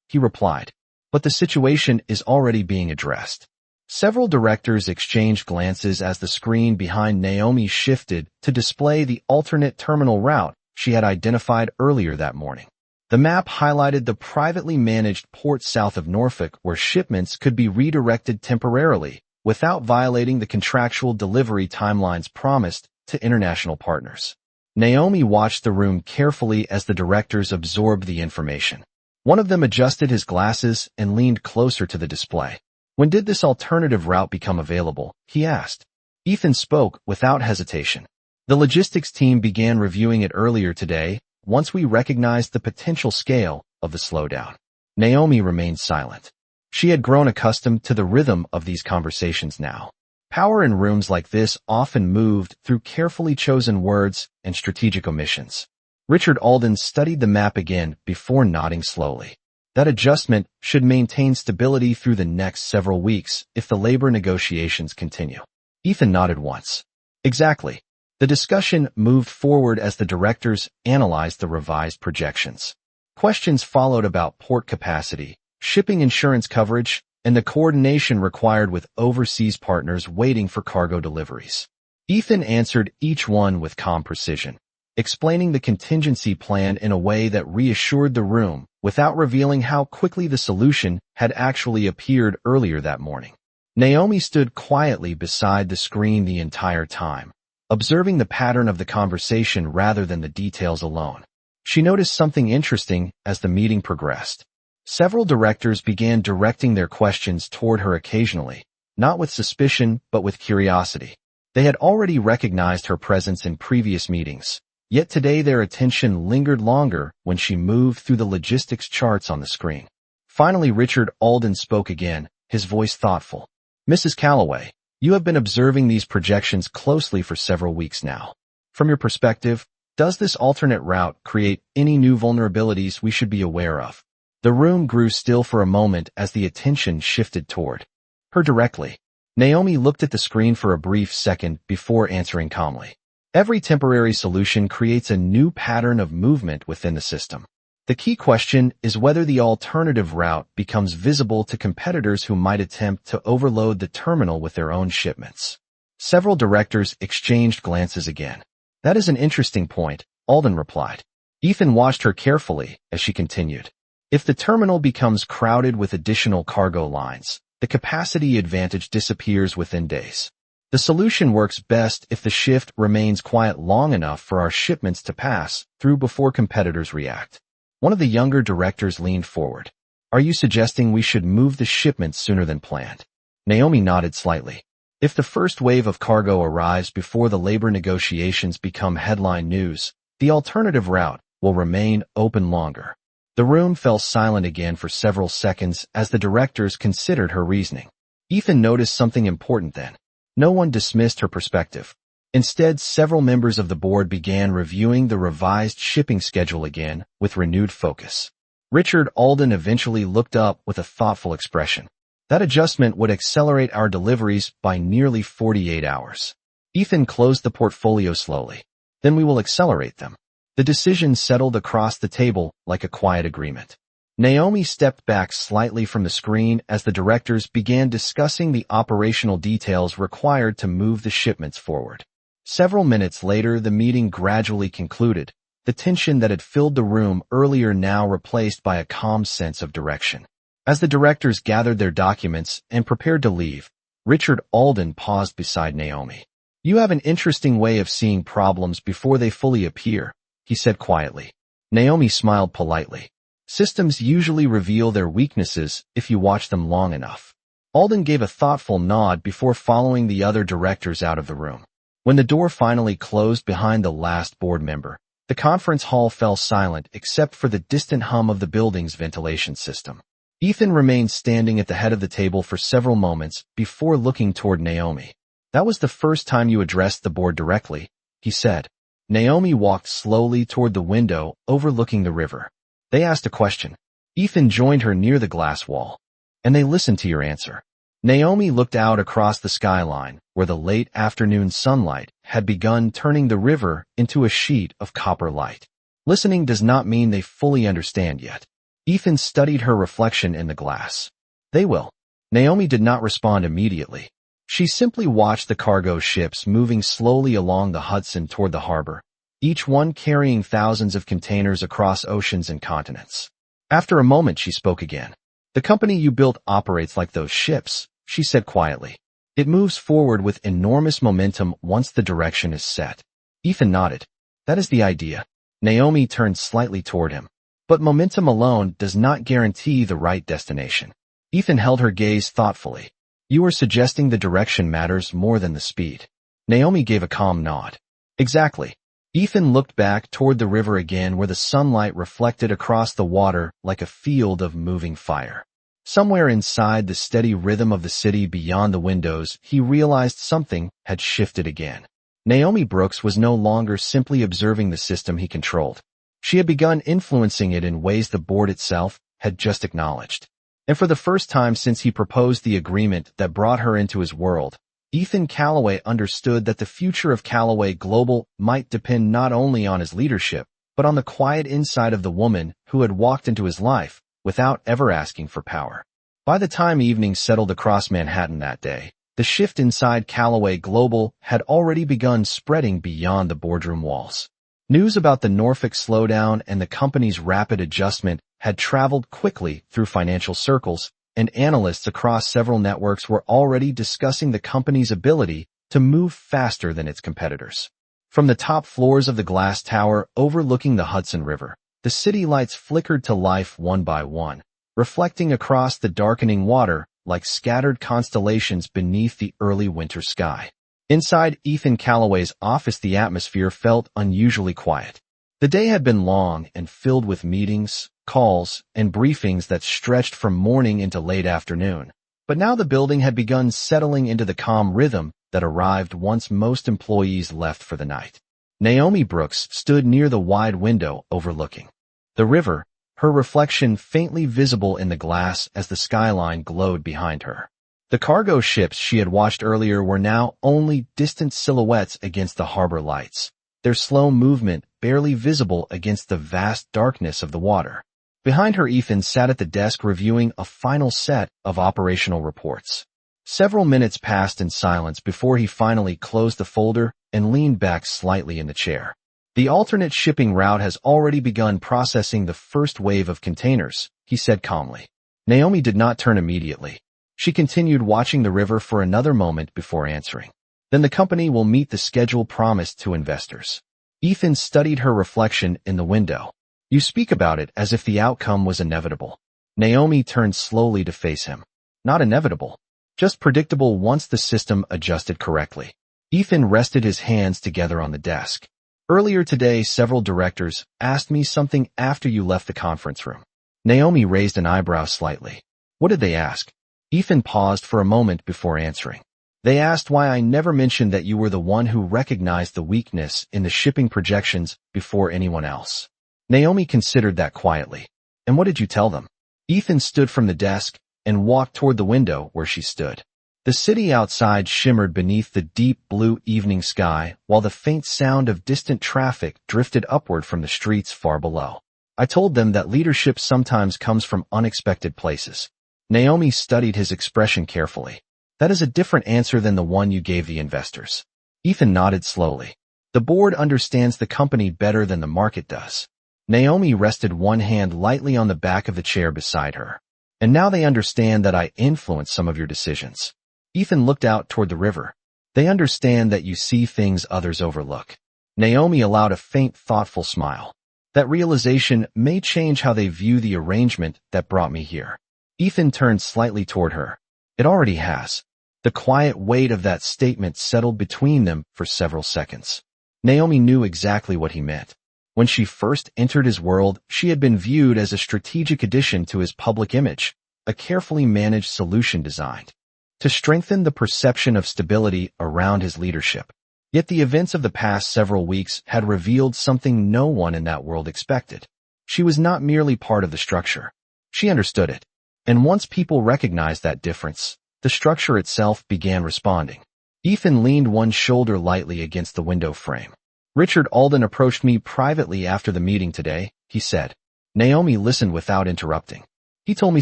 he replied, but the situation is already being addressed. Several directors exchanged glances as the screen behind Naomi shifted to display the alternate terminal route she had identified earlier that morning. The map highlighted the privately managed port south of Norfolk where shipments could be redirected temporarily without violating the contractual delivery timelines promised to international partners. Naomi watched the room carefully as the directors absorbed the information. One of them adjusted his glasses and leaned closer to the display. When did this alternative route become available? He asked. Ethan spoke without hesitation. The logistics team began reviewing it earlier today, once we recognized the potential scale of the slowdown. Naomi remained silent. She had grown accustomed to the rhythm of these conversations now. Power in rooms like this often moved through carefully chosen words and strategic omissions. Richard Alden studied the map again before nodding slowly. That adjustment should maintain stability through the next several weeks if the labor negotiations continue. Ethan nodded once. Exactly. The discussion moved forward as the directors analyzed the revised projections. Questions followed about port capacity, shipping insurance coverage, and the coordination required with overseas partners waiting for cargo deliveries. Ethan answered each one with calm precision, explaining the contingency plan in a way that reassured the room without revealing how quickly the solution had actually appeared earlier that morning. Naomi stood quietly beside the screen the entire time, observing the pattern of the conversation rather than the details alone. She noticed something interesting as the meeting progressed. Several directors began directing their questions toward her occasionally, not with suspicion but with curiosity. They had already recognized her presence in previous meetings, yet today their attention lingered longer when she moved through the logistics charts on the screen. Finally, Richard Alden spoke again, his voice thoughtful. Mrs. Calloway, you have been observing these projections closely for several weeks now. From your perspective, does this alternate route create any new vulnerabilities we should be aware of? The room grew still for a moment as the attention shifted toward her directly. Naomi looked at the screen for a brief second before answering calmly. Every temporary solution creates a new pattern of movement within the system. The key question is whether the alternative route becomes visible to competitors who might attempt to overload the terminal with their own shipments. Several directors exchanged glances again. That is an interesting point, Alden replied. Ethan watched her carefully as she continued. If the terminal becomes crowded with additional cargo lines, the capacity advantage disappears within days. The solution works best if the shift remains quiet long enough for our shipments to pass through before competitors react. One of the younger directors leaned forward. Are you suggesting we should move the shipments sooner than planned? Naomi nodded slightly. If the first wave of cargo arrives before the labor negotiations become headline news, the alternative route will remain open longer. The room fell silent again for several seconds as the directors considered her reasoning. Ethan noticed something important then. No one dismissed her perspective. Instead, several members of the board began reviewing the revised shipping schedule again with renewed focus. Richard Alden eventually looked up with a thoughtful expression. That adjustment would accelerate our deliveries by nearly 48 hours. Ethan closed the portfolio slowly. Then we will accelerate them. The decision settled across the table like a quiet agreement. Naomi stepped back slightly from the screen as the directors began discussing the operational details required to move the shipments forward. Several minutes later, the meeting gradually concluded, the tension that had filled the room earlier now replaced by a calm sense of direction. As the directors gathered their documents and prepared to leave, Richard Alden paused beside Naomi. You have an interesting way of seeing problems before they fully appear, he said quietly. Naomi smiled politely. Systems usually reveal their weaknesses if you watch them long enough. Alden gave a thoughtful nod before following the other directors out of the room. When the door finally closed behind the last board member, the conference hall fell silent except for the distant hum of the building's ventilation system. Ethan remained standing at the head of the table for several moments before looking toward Naomi. That was the first time you addressed the board directly, he said. Naomi walked slowly toward the window overlooking the river. They asked a question. Ethan joined her near the glass wall. And they listened to your answer. Naomi looked out across the skyline, where the late afternoon sunlight had begun turning the river into a sheet of copper light. Listening does not mean they fully understand yet. Ethan studied her reflection in the glass. They will. Naomi did not respond immediately. She simply watched the cargo ships moving slowly along the Hudson toward the harbor, each one carrying thousands of containers across oceans and continents. After a moment, she spoke again. The company you built operates like those ships, she said quietly. It moves forward with enormous momentum once the direction is set. Ethan nodded. That is the idea. Naomi turned slightly toward him. But momentum alone does not guarantee the right destination. Ethan held her gaze thoughtfully. You are suggesting the direction matters more than the speed. Naomi gave a calm nod. Exactly. Ethan looked back toward the river again where the sunlight reflected across the water like a field of moving fire. Somewhere inside the steady rhythm of the city beyond the windows, he realized something had shifted again. Naomi Brooks was no longer simply observing the system he controlled. She had begun influencing it in ways the board itself had just acknowledged. And for the first time since he proposed the agreement that brought her into his world, Ethan Calloway understood that the future of Calloway Global might depend not only on his leadership, but on the quiet insight of the woman who had walked into his life without ever asking for power. By the time evening settled across Manhattan that day, the shift inside Calloway Global had already begun spreading beyond the boardroom walls. News about the Norfolk slowdown and the company's rapid adjustment had traveled quickly through financial circles, and analysts across several networks were already discussing the company's ability to move faster than its competitors. From the top floors of the glass tower overlooking the Hudson River, the city lights flickered to life one by one, reflecting across the darkening water like scattered constellations beneath the early winter sky. Inside Ethan Calloway's office, the atmosphere felt unusually quiet. The day had been long and filled with meetings, calls, and briefings that stretched from morning into late afternoon. But now the building had begun settling into the calm rhythm that arrived once most employees left for the night. Naomi Brooks stood near the wide window overlooking the river, her reflection faintly visible in the glass as the skyline glowed behind her. The cargo ships she had watched earlier were now only distant silhouettes against the harbor lights, their slow movement barely visible against the vast darkness of the water. Behind her, Ethan sat at the desk reviewing a final set of operational reports. Several minutes passed in silence before he finally closed the folder and leaned back slightly in the chair. The alternate shipping route has already begun processing the first wave of containers, he said calmly. Naomi did not turn immediately. She continued watching the river for another moment before answering. then the company will meet the schedule promised to investors. Ethan studied her reflection in the window. You speak about it as if the outcome was inevitable. Naomi turned slowly to face him. Not inevitable. Just predictable once the system adjusted correctly. Ethan rested his hands together on the desk. Earlier today, several directors asked me something after you left the conference room. Naomi raised an eyebrow slightly. What did they ask? Ethan paused for a moment before answering. They asked why I never mentioned that you were the one who recognized the weakness in the shipping projections before anyone else. Naomi considered that quietly. And what did you tell them? Ethan stood from the desk and walked toward the window where she stood. The city outside shimmered beneath the deep blue evening sky, while the faint sound of distant traffic drifted upward from the streets far below. I told them that leadership sometimes comes from unexpected places. Naomi studied his expression carefully. That is a different answer than the one you gave the investors. Ethan nodded slowly. The board understands the company better than the market does. Naomi rested one hand lightly on the back of the chair beside her. And now they understand that I influence some of your decisions. Ethan looked out toward the river. They understand that you see things others overlook. Naomi allowed a faint, thoughtful smile. That realization may change how they view the arrangement that brought me here. Ethan turned slightly toward her. It already has. The quiet weight of that statement settled between them for several seconds. Naomi knew exactly what he meant. When she first entered his world, she had been viewed as a strategic addition to his public image, a carefully managed solution designed to strengthen the perception of stability around his leadership. Yet the events of the past several weeks had revealed something no one in that world expected. She was not merely part of the structure. She understood it. And once people recognized that difference, the structure itself began responding. Ethan leaned one shoulder lightly against the window frame. Richard Alden approached me privately after the meeting today, he said. Naomi listened without interrupting. He told me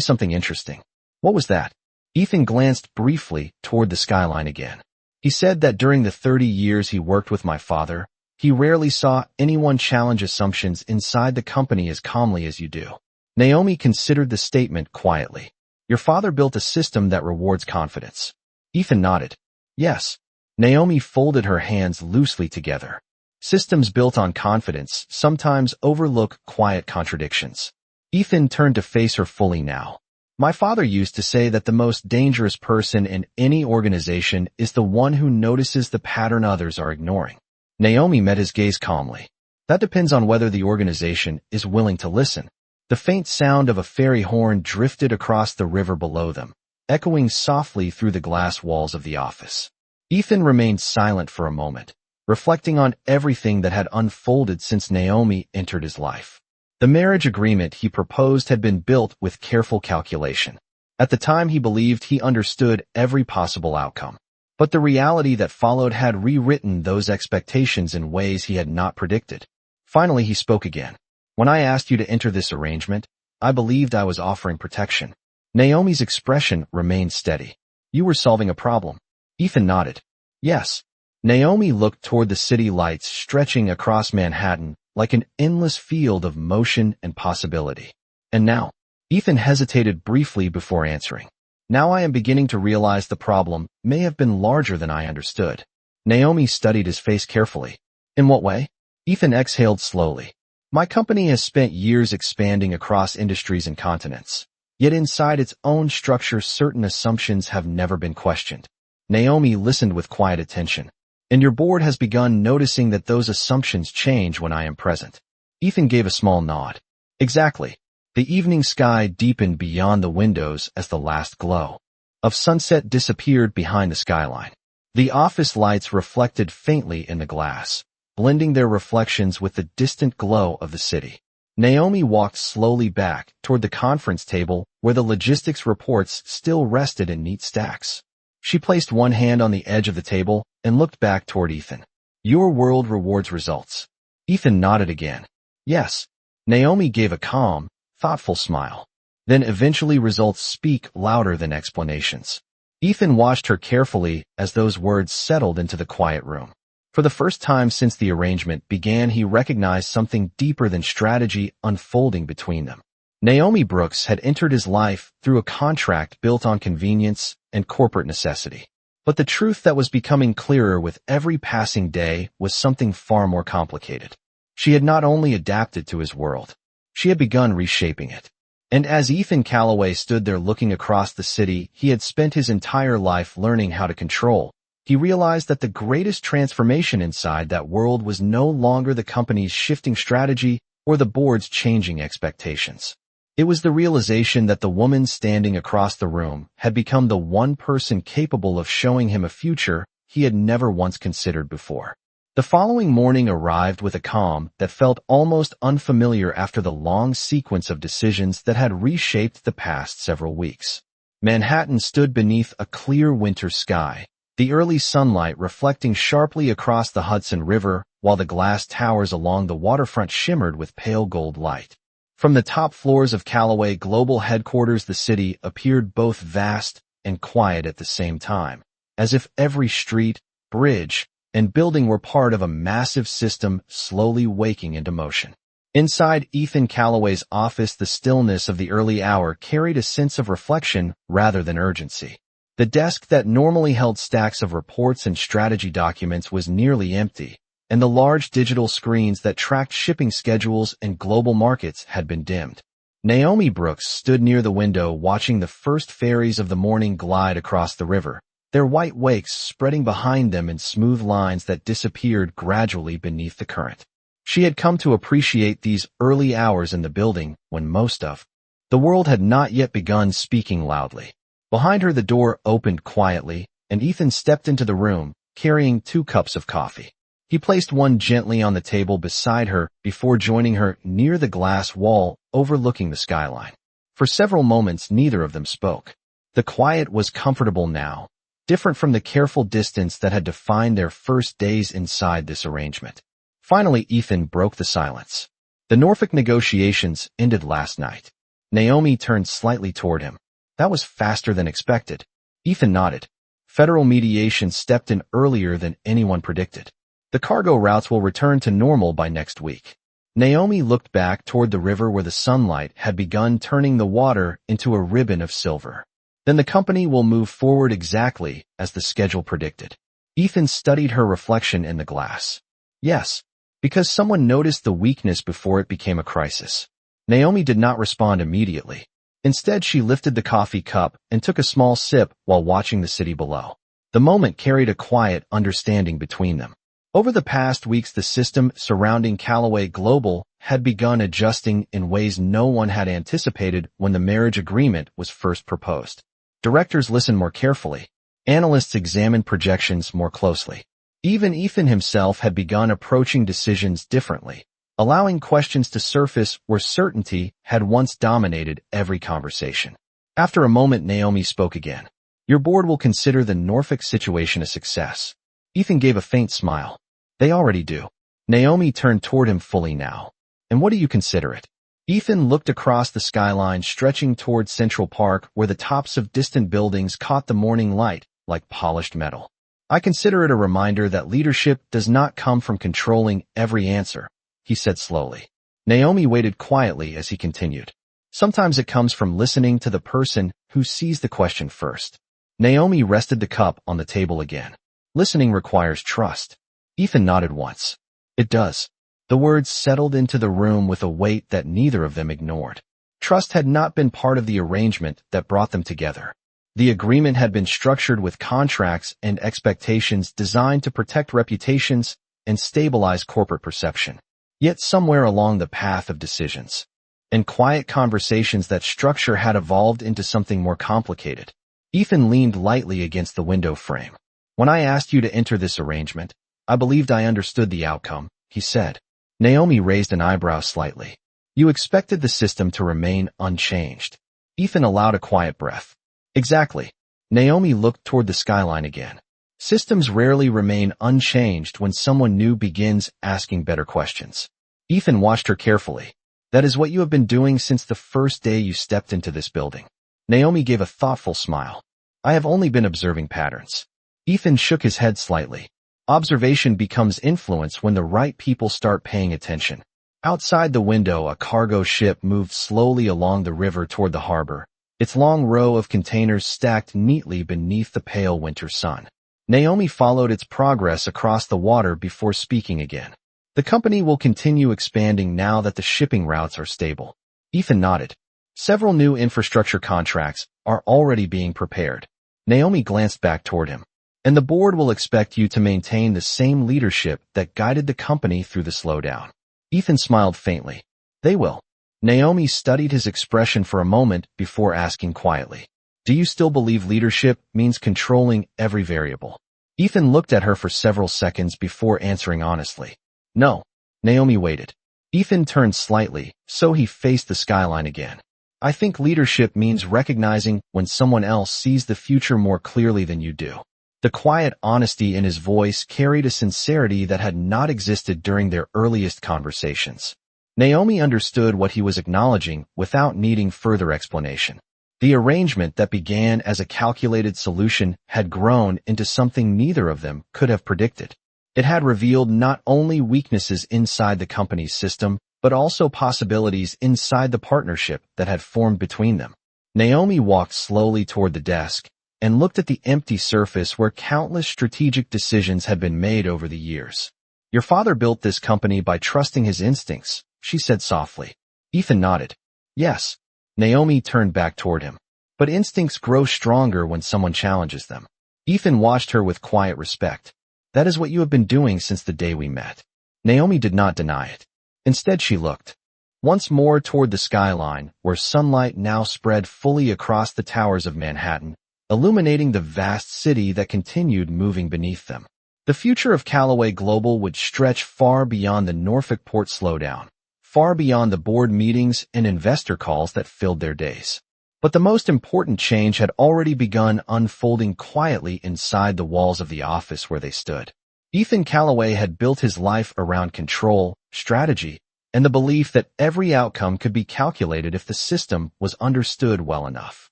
something interesting. What was that? Ethan glanced briefly toward the skyline again. He said that during the 30 years he worked with my father, he rarely saw anyone challenge assumptions inside the company as calmly as you do. Naomi considered the statement quietly. Your father built a system that rewards confidence. Ethan nodded. Yes. Naomi folded her hands loosely together. Systems built on confidence sometimes overlook quiet contradictions. Ethan turned to face her fully now. My father used to say that the most dangerous person in any organization is the one who notices the pattern others are ignoring. Naomi met his gaze calmly. That depends on whether the organization is willing to listen. The faint sound of a ferry horn drifted across the river below them, echoing softly through the glass walls of the office. Ethan remained silent for a moment, reflecting on everything that had unfolded since Naomi entered his life. The marriage agreement he proposed had been built with careful calculation. At the time he believed he understood every possible outcome. But the reality that followed had rewritten those expectations in ways he had not predicted. Finally he spoke again. When I asked you to enter this arrangement, I believed I was offering protection. Naomi's expression remained steady. You were solving a problem. Ethan nodded. Yes. Naomi looked toward the city lights stretching across Manhattan like an endless field of motion and possibility. And now? Ethan hesitated briefly before answering. Now I am beginning to realize the problem may have been larger than I understood. Naomi studied his face carefully. In what way? Ethan exhaled slowly. My company has spent years expanding across industries and continents. Yet inside its own structure certain assumptions have never been questioned. Naomi listened with quiet attention. And your board has begun noticing that those assumptions change when I am present. Ethan gave a small nod. Exactly. The evening sky deepened beyond the windows as the last glow of sunset disappeared behind the skyline. The office lights reflected faintly in the glass, blending their reflections with the distant glow of the city. Naomi walked slowly back toward the conference table where the logistics reports still rested in neat stacks. She placed one hand on the edge of the table and looked back toward Ethan. Your world rewards results. Ethan nodded again. Yes. Naomi gave a calm, thoughtful smile. Then eventually results speak louder than explanations. Ethan watched her carefully as those words settled into the quiet room. For the first time since the arrangement began, he recognized something deeper than strategy unfolding between them. Naomi Brooks had entered his life through a contract built on convenience and corporate necessity. But the truth that was becoming clearer with every passing day was something far more complicated. She had not only adapted to his world, she had begun reshaping it. And as Ethan Calloway stood there looking across the city he had spent his entire life learning how to control, he realized that the greatest transformation inside that world was no longer the company's shifting strategy or the board's changing expectations. It was the realization that the woman standing across the room had become the one person capable of showing him a future he had never once considered before. The following morning arrived with a calm that felt almost unfamiliar after the long sequence of decisions that had reshaped the past several weeks. Manhattan stood beneath a clear winter sky, the early sunlight reflecting sharply across the Hudson River while the glass towers along the waterfront shimmered with pale gold light. From the top floors of Calloway Global headquarters the city appeared both vast and quiet at the same time, as if every street, bridge, and building were part of a massive system slowly waking into motion. Inside Ethan Calloway's office, the stillness of the early hour carried a sense of reflection rather than urgency. The desk that normally held stacks of reports and strategy documents was nearly empty, and the large digital screens that tracked shipping schedules and global markets had been dimmed. Naomi Brooks stood near the window watching the first ferries of the morning glide across the river, their white wakes spreading behind them in smooth lines that disappeared gradually beneath the current. She had come to appreciate these early hours in the building when most of the world had not yet begun speaking loudly. Behind her the door opened quietly, and Ethan stepped into the room, carrying 2 cups of coffee. He placed one gently on the table beside her before joining her near the glass wall overlooking the skyline. For several moments neither of them spoke. The quiet was comfortable now, different from the careful distance that had defined their first days inside this arrangement. Finally, Ethan broke the silence. The Norfolk negotiations ended last night. Naomi turned slightly toward him. That was faster than expected. Ethan nodded. Federal mediation stepped in earlier than anyone predicted. The cargo routes will return to normal by next week. Naomi looked back toward the river where the sunlight had begun turning the water into a ribbon of silver. Then the company will move forward exactly as the schedule predicted. Ethan studied her reflection in the glass. Yes, because someone noticed the weakness before it became a crisis. Naomi did not respond immediately. Instead, she lifted the coffee cup and took a small sip while watching the city below. The moment carried a quiet understanding between them. Over the past weeks, the system surrounding Calloway Global had begun adjusting in ways no one had anticipated when the marriage agreement was first proposed. Directors listened more carefully. Analysts examined projections more closely. Even Ethan himself had begun approaching decisions differently, allowing questions to surface where certainty had once dominated every conversation. After a moment, Naomi spoke again. Your board will consider the Norfolk situation a success. Ethan gave a faint smile. They already do. Naomi turned toward him fully now. And what do you consider it? Ethan looked across the skyline stretching toward Central Park where the tops of distant buildings caught the morning light like polished metal. I consider it a reminder that leadership does not come from controlling every answer, he said slowly. Naomi waited quietly as he continued. Sometimes it comes from listening to the person who sees the question first. Naomi rested the cup on the table again. Listening requires trust. Ethan nodded once. It does. The words settled into the room with a weight that neither of them ignored. Trust had not been part of the arrangement that brought them together. The agreement had been structured with contracts and expectations designed to protect reputations and stabilize corporate perception. Yet somewhere along the path of decisions and quiet conversations, that structure had evolved into something more complicated. Ethan leaned lightly against the window frame. When I asked you to enter this arrangement, I believed I understood the outcome, he said. Naomi raised an eyebrow slightly. You expected the system to remain unchanged. Ethan allowed a quiet breath. Exactly. Naomi looked toward the skyline again. Systems rarely remain unchanged when someone new begins asking better questions. Ethan watched her carefully. That is what you have been doing since the first day you stepped into this building. Naomi gave a thoughtful smile. I have only been observing patterns. Ethan shook his head slightly. Observation becomes influence when the right people start paying attention. Outside the window, a cargo ship moved slowly along the river toward the harbor, its long row of containers stacked neatly beneath the pale winter sun. Naomi followed its progress across the water before speaking again. The company will continue expanding now that the shipping routes are stable. Ethan nodded. Several new infrastructure contracts are already being prepared. Naomi glanced back toward him. And the board will expect you to maintain the same leadership that guided the company through the slowdown. Ethan smiled faintly. They will. Naomi studied his expression for a moment before asking quietly. Do you still believe leadership means controlling every variable? Ethan looked at her for several seconds before answering honestly. No. Naomi waited. Ethan turned slightly, so he faced the skyline again. I think leadership means recognizing when someone else sees the future more clearly than you do. The quiet honesty in his voice carried a sincerity that had not existed during their earliest conversations. Naomi understood what he was acknowledging without needing further explanation. The arrangement that began as a calculated solution had grown into something neither of them could have predicted. It had revealed not only weaknesses inside the company's system, but also possibilities inside the partnership that had formed between them. Naomi walked slowly toward the desk and looked at the empty surface where countless strategic decisions had been made over the years. Your father built this company by trusting his instincts, she said softly. Ethan nodded. Yes. Naomi turned back toward him. But instincts grow stronger when someone challenges them. Ethan watched her with quiet respect. That is what you have been doing since the day we met. Naomi did not deny it. Instead she looked once more toward the skyline, where sunlight now spread fully across the towers of Manhattan, illuminating the vast city that continued moving beneath them. The future of Calloway Global would stretch far beyond the Norfolk port slowdown, far beyond the board meetings and investor calls that filled their days. But the most important change had already begun unfolding quietly inside the walls of the office where they stood. Ethan Calloway had built his life around control, strategy, and the belief that every outcome could be calculated if the system was understood well enough.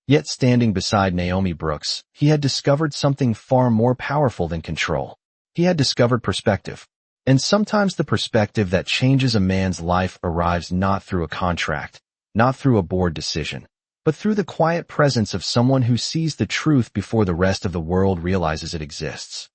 Yet standing beside Naomi Brooks, he had discovered something far more powerful than control. He had discovered perspective. And sometimes the perspective that changes a man's life arrives not through a contract, not through a board decision, but through the quiet presence of someone who sees the truth before the rest of the world realizes it exists.